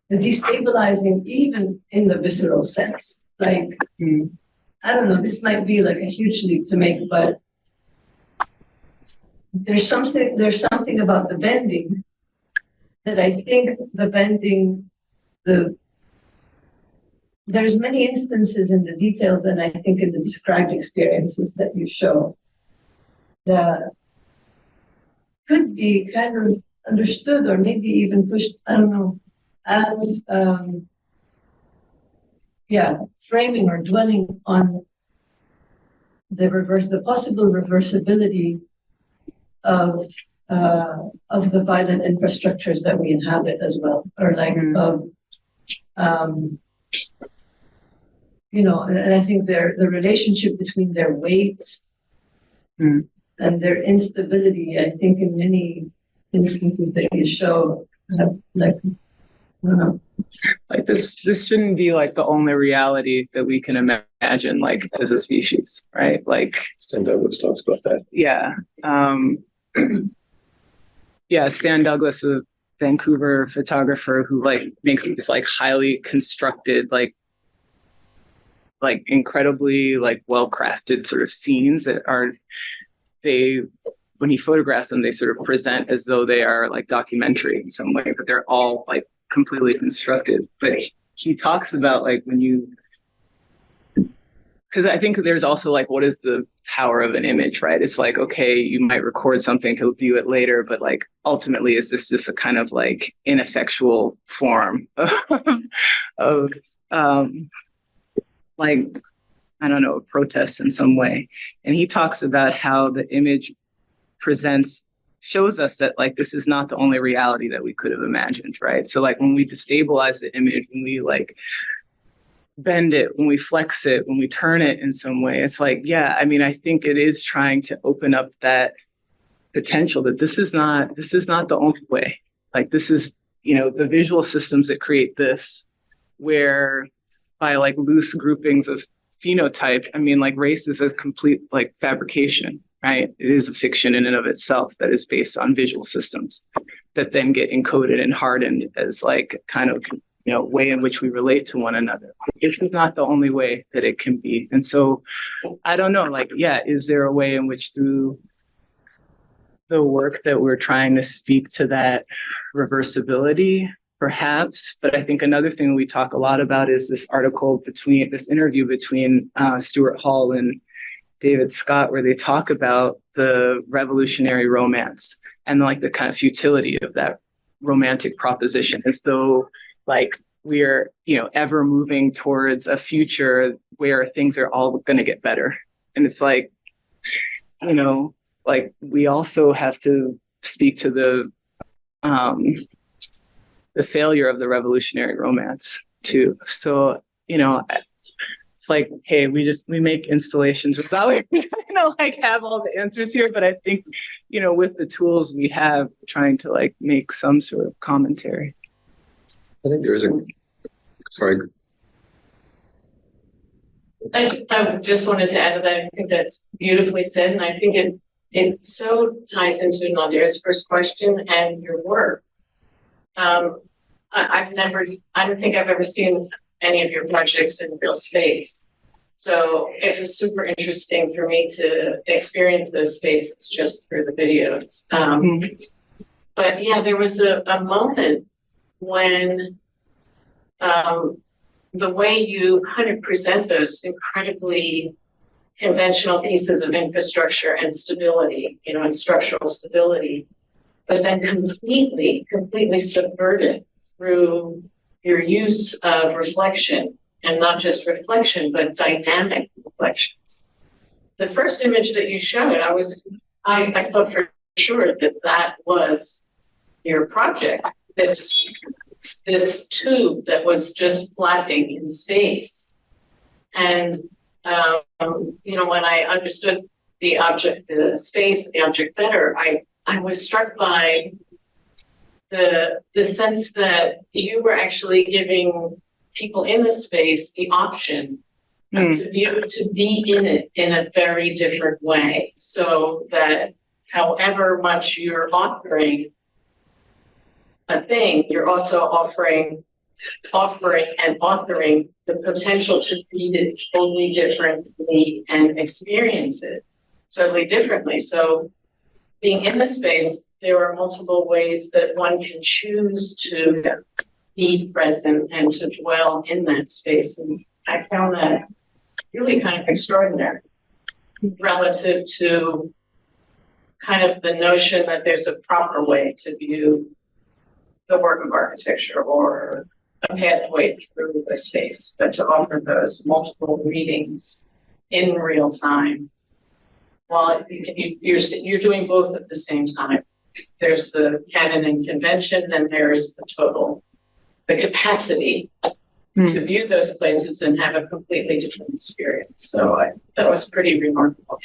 the destabilizing, even in the visceral sense. I don't know, this might be like a huge leap to make, but there's something about the bending that I think there's many instances in the details, and I think in the described experiences that you show that could be kind of understood or maybe even pushed, I don't know, as framing or dwelling on the possible reversibility of the violent infrastructures that we inhabit as well, or and I think the relationship between their weight and their instability, I think in many instances that you show, like, I don't know. Like this shouldn't be like the only reality that we can imagine, like as a species, right? Like Stan Douglas talks about that. Yeah. Stan Douglas, a Vancouver photographer who like makes these like highly constructed, like incredibly like well-crafted sort of scenes that when he photographs them, they sort of present as though they are like documentary in some way, but they're all like completely constructed. But he talks about like because I think there's also like, what is the power of an image, right? It's like, okay, you might record something to view it later, but like ultimately, is this just a kind of like ineffectual form of like, I don't know, protest in some way? And he talks about how the image shows us that like this is not the only reality that we could have imagined, right? So like when we destabilize the image, when we like bend it, when we flex it, when we turn it in some way, it's like, yeah, I mean, I think it is trying to open up that potential that this is not the only way. Like this is, the visual systems that create this, where by like loose groupings of phenotype, I mean, like race is a complete like fabrication, right? It is a fiction in and of itself that is based on visual systems that then get encoded and hardened as like kind of, way in which we relate to one another. This is not the only way that it can be. And so I don't know, like, yeah, is there a way in which through the work that we're trying to speak to that reversibility? Perhaps, but I think another thing we talk a lot about is this interview between Stuart Hall and David Scott, where they talk about the revolutionary romance and like the kind of futility of that romantic proposition, as though like we're, ever moving towards a future where things are all going to get better. And it's like, like we also have to speak to the failure of the revolutionary romance too. So, it's like, hey, we make installations without like have all the answers here. But I think, with the tools we have, trying to like make some sort of commentary. I think there is sorry. I just wanted to add to that. I think that's beautifully said. And I think it so ties into Nadia's first question and your work. I don't think I've ever seen any of your projects in real space. So it was super interesting for me to experience those spaces just through the videos. But yeah, there was a moment when the way you kind of present those incredibly conventional pieces of infrastructure and stability, and structural stability, but then completely subverted through your use of reflection, and not just reflection, but dynamic reflections. The first image that you showed, I thought for sure that was your project. This tube that was just flapping in space. And, when I understood the object better, I was struck by the sense that you were actually giving people in the space the option to be able to be in it in a very different way, so that however much you're authoring a thing, you're also offering and authoring the potential to read it totally differently and experience it totally differently. So being in the space, there are multiple ways that one can choose to be present and to dwell in that space. And I found that really kind of extraordinary relative to kind of the notion that there's a proper way to view the work of architecture or a pathway through a space, but to offer those multiple readings in real time. While you're doing both at the same time. There's the canon and convention, and there's the capacity to view those places and have a completely different experience. So that was pretty remarkable.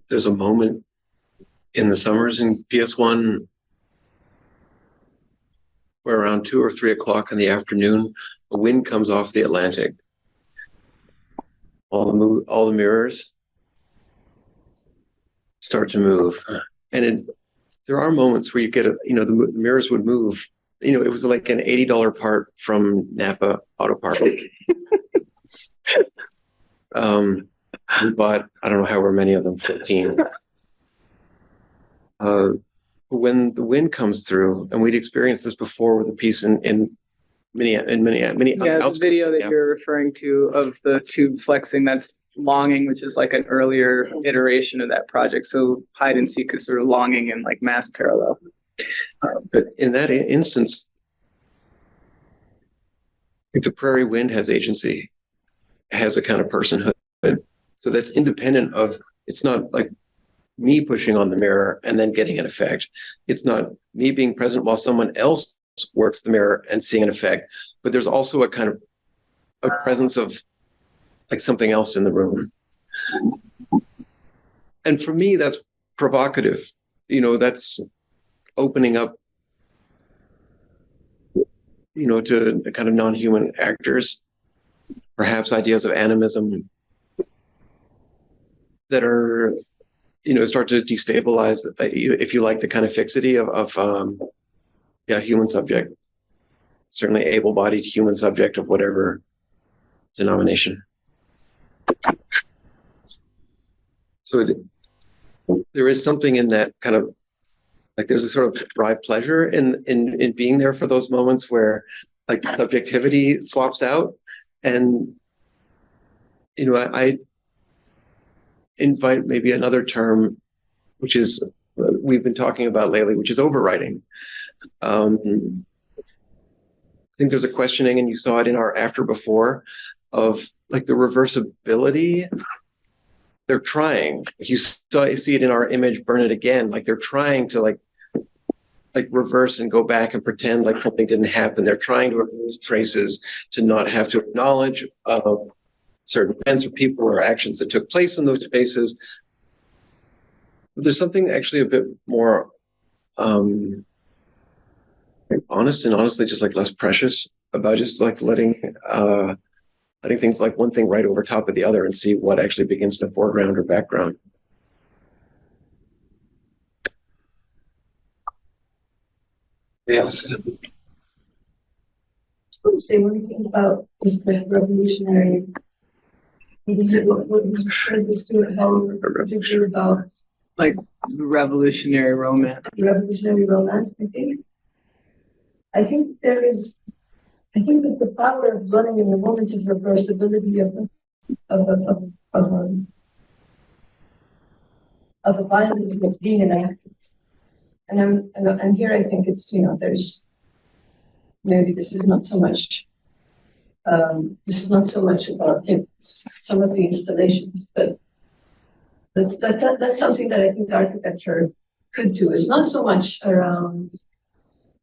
There's a moment in the summers in PS1 where around 2 or 3 o'clock in the afternoon, a wind comes off the Atlantic. All the mirrors start to move, and there are moments where you get the mirrors would move. It was like an $80 part from Napa Auto Park. We bought, I don't know however many of them, 15. When the wind comes through, and we'd experienced this before with a piece in Minneapolis. Yeah, the video that you're referring to of the tube flexing, that's Longing, which is like an earlier iteration of that project. So Hide and Seek is sort of Longing in like mass parallel. But in that instance, I think the prairie wind has agency, has a kind of personhood. So that's independent of, it's not like me pushing on the mirror and then getting an effect. It's not me being present while someone else works the mirror and seeing an effect, but there's also a kind of a presence of like something else in the room. And for me, that's provocative. That's opening up, to a kind of non-human actors, perhaps ideas of animism that are, start to destabilize, if you like, the kind of fixity of human subject, certainly able-bodied human subject of whatever denomination. So there is something in that kind of, like there's a sort of dry pleasure in being there for those moments where like subjectivity swaps out. And, I invite maybe another term, which is we've been talking about lately, which is overwriting. I think there's a questioning, and you saw it in our after before, of like the reversibility. They're trying. You see it in our image, Burn It Again. Like they're trying to like reverse and go back and pretend like something didn't happen. They're trying to erase traces, to not have to acknowledge certain events or people or actions that took place in those spaces. But there's something actually a bit more honest, and honestly just like less precious about just like letting things like one thing right over top of the other and see what actually begins to foreground or background. Yes. I want to say one thing about this like revolutionary. What is it? What was Stuart Howard particularly about? Like revolutionary romance. Revolutionary romance, I think that the power of running in the moment is reversibility of a violence that's being enacted. And here I think it's, there's maybe this is not so much about some of the installations, but that's something that I think architecture could do. It's not so much around,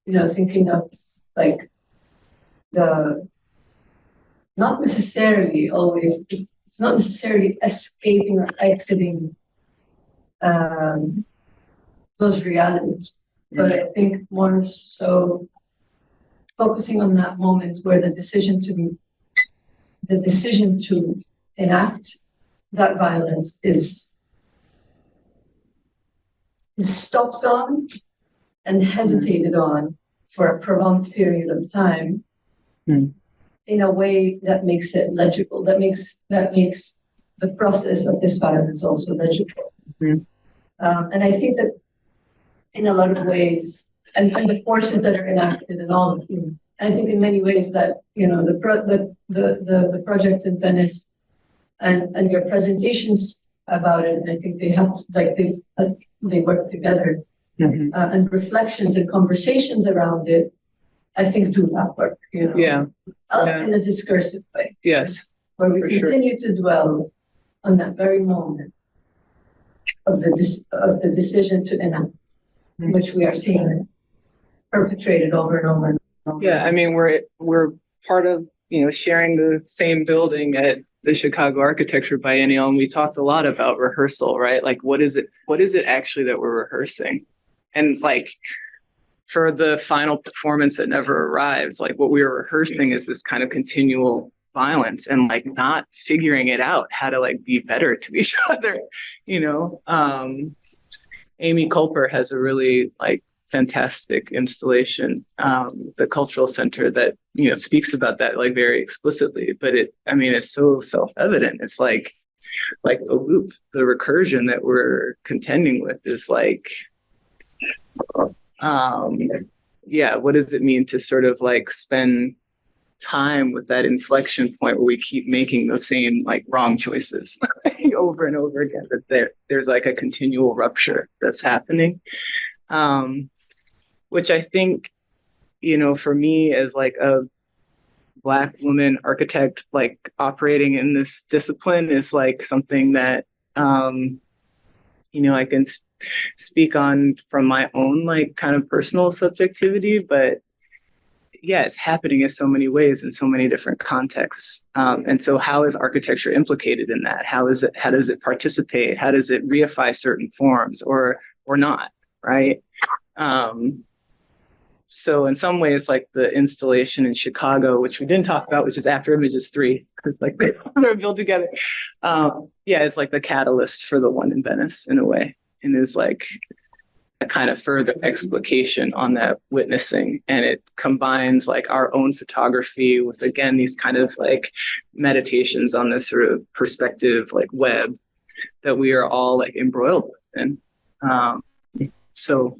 thinking of like not necessarily always, it's not necessarily escaping or exiting those realities, but I think more so focusing on that moment where the decision to enact that violence is stopped on and hesitated on for a prolonged period of time in a way that makes it legible, that makes the process of this violence also legible. And I think that in a lot of ways, and the forces that are enacted and all of them, I think in many ways that, the projects in Venice and your presentations about it, I think they work together. And reflections and conversations around it, I think do that work, in a discursive way. Yes. Where we continue to dwell on that very moment of the decision to enact, which we are seeing perpetrated over and over. Yeah, I mean, we're part of, sharing the same building at the Chicago Architecture Biennial, and we talked a lot about rehearsal, right? Like, what is it actually that we're rehearsing? And like, for the final performance that never arrives, like what we were rehearsing is this kind of continual violence and like not figuring it out how to like be better to each other, Amy Culper has a really like fantastic installation, the Cultural Center, that speaks about that like very explicitly. But it's so self-evident. It's like the loop, the recursion that we're contending with is like, what does it mean to sort of like spend time with that inflection point where we keep making the same like wrong choices over and over again, that there's like a continual rupture that's happening, which I think, for me as like a Black woman architect, like operating in this discipline is like something that I can speak on from my own like kind of personal subjectivity, but yeah, it's happening in so many ways in so many different contexts. And so how is architecture implicated in that? How does it participate? How does it reify certain forms or not, right? So in some ways, like the installation in Chicago, which we didn't talk about, which is Afterimages 3, because like they're built together. It's like the catalyst for the one in Venice in a way, and is like a kind of further explication on that witnessing. And it combines like our own photography with, again, these kind of like meditations on this sort of perspective, like web that we are all like embroiled in. So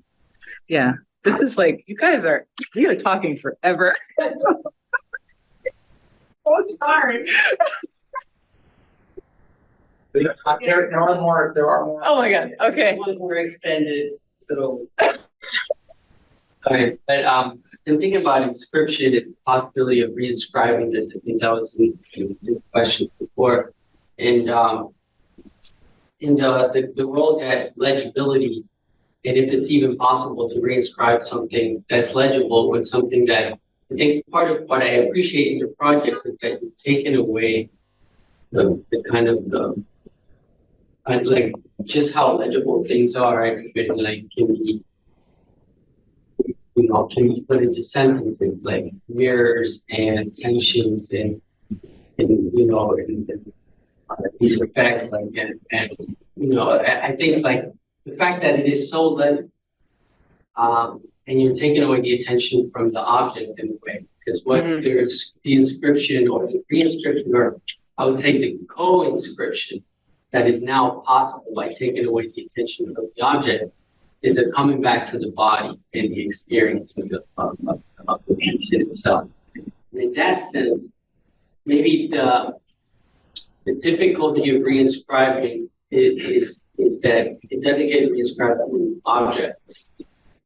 yeah, this is like, you are talking forever. Oh, sorry. There are more. Oh my God. Okay. One more extended little. Okay, but in thinking about inscription and the possibility of reinscribing this, I think that was a good question before. And in the role that legibility, and if it's even possible to reinscribe something that's legible with something that, I think part of what I appreciate in your project is that you've taken away the kind of like just how legible things are, and like can be put into sentences like mirrors and tensions and these effects like and I think like the fact that it is so legible, and you're taking away the attention from the object in a way, because what there's the inscription or the re-inscription, or I would say the co-inscription that is now possible by taking away the attention of the object is a coming back to the body and the experience of the piece in itself. And in that sense, maybe the difficulty of reinscribing is that it doesn't get reinscribed in objects,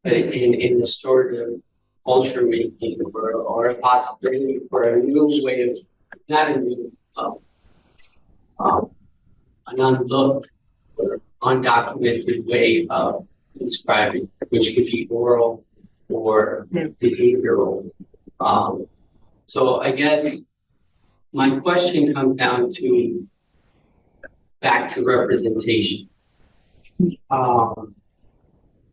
but in the sort of culture making or a possibility for a new way of, not a new, an unlooked or undocumented way of inscribing, which could be oral or behavioral. So I guess my question comes down to back to representation.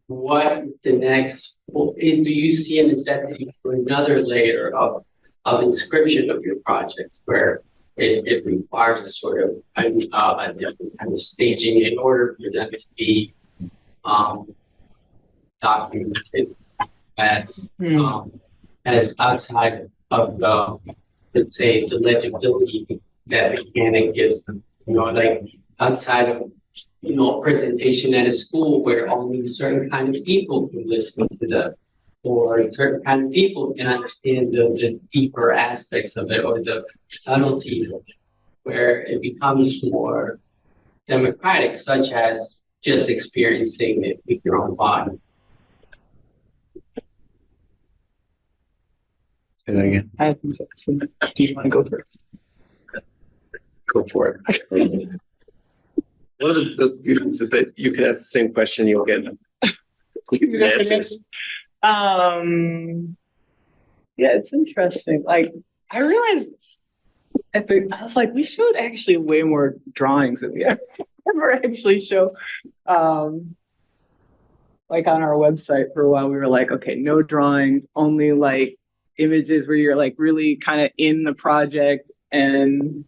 What is the next? Do you see a necessity for another layer of inscription of your project where it requires a sort of a different kind of staging in order for them to be documented as outside of the, let's say, the legibility that mechanic gives them, like outside of presentation at a school where only certain kind of people can listen to them, or certain kind of people can understand the deeper aspects of it or the subtleties of it, where it becomes more democratic, such as just experiencing it with your own body. Say that again. I think so. Do you want to go first? Go for it. One of the beauties is that you can ask the same question, you'll get answers. Yeah, it's interesting. Like, I realized I was like, we showed actually way more drawings than we ever actually show. Like on our website for a while, we were like, okay, no drawings, only like images where you're like really kind of in the project and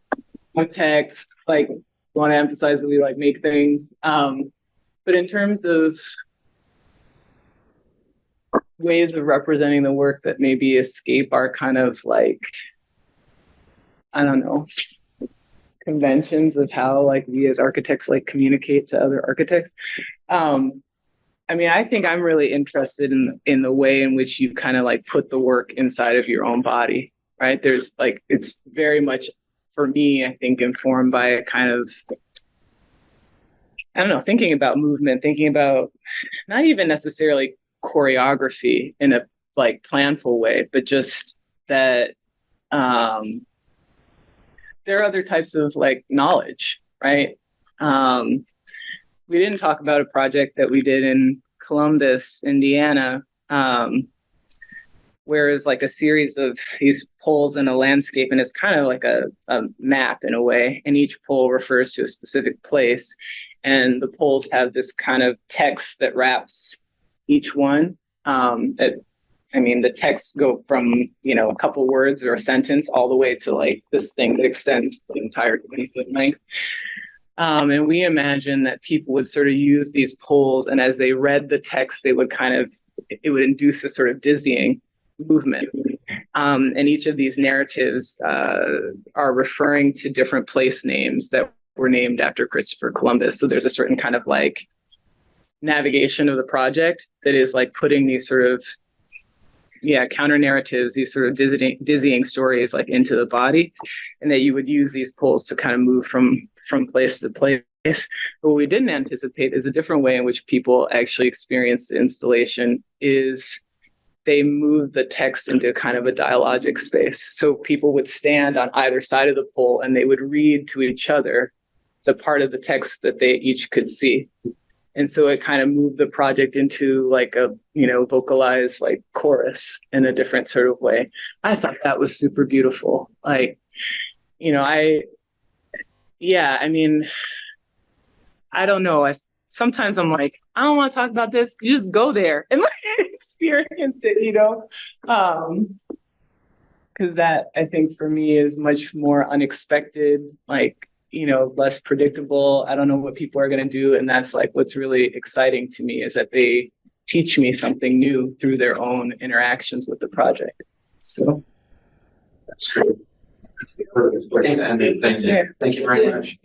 no text. Like, want to emphasize that we like make things. But in terms of ways of representing the work that maybe escape our kind of like, I don't know, conventions of how like we as architects like communicate to other architects. I mean, I think I'm really interested in the way in which you kind of like put the work inside of your own body, right? There's like, it's very much for me, I think, informed by a kind of, I don't know, thinking about movement, thinking about not even necessarily choreography in a like planful way, but just that there are other types of like knowledge, right? We didn't talk about a project that we did in Columbus, Indiana, where it's like a series of these poles in a landscape, and it's kind of like a map in a way, and each pole refers to a specific place, and the poles have this kind of text that wraps each one. I mean, the texts go from, you know, a couple words or a sentence all the way to like this thing that extends the entire 20-foot length. And we imagine that people would sort of use these poles, and as they read the text, they would kind of, it would induce a sort of dizzying movement. And each of these narratives are referring to different place names that were named after Christopher Columbus. So there's a certain kind of like navigation of the project that is like putting these sort of, counter narratives, these sort of dizzying stories like into the body, and that you would use these poles to kind of move from place to place. But what we didn't anticipate is a different way in which people actually experience the installation is they move the text into kind of a dialogic space. So people would stand on either side of the pole and they would read to each other the part of the text that they each could see. And so it kind of moved the project into like a, you know, vocalized like chorus in a different sort of way. I thought that was super beautiful. Like, you know, I mean, I don't know. Sometimes I'm like, I don't want to talk about this. You just go there and like experience it, you know? Because that, I think for me, is much more unexpected, like, you know, less predictable. I don't know what people are going to do. And that's like what's really exciting to me, is that they teach me something new through their own interactions with the project. So That's true. That's a perfect place to end it. Thank you. Thank you very much.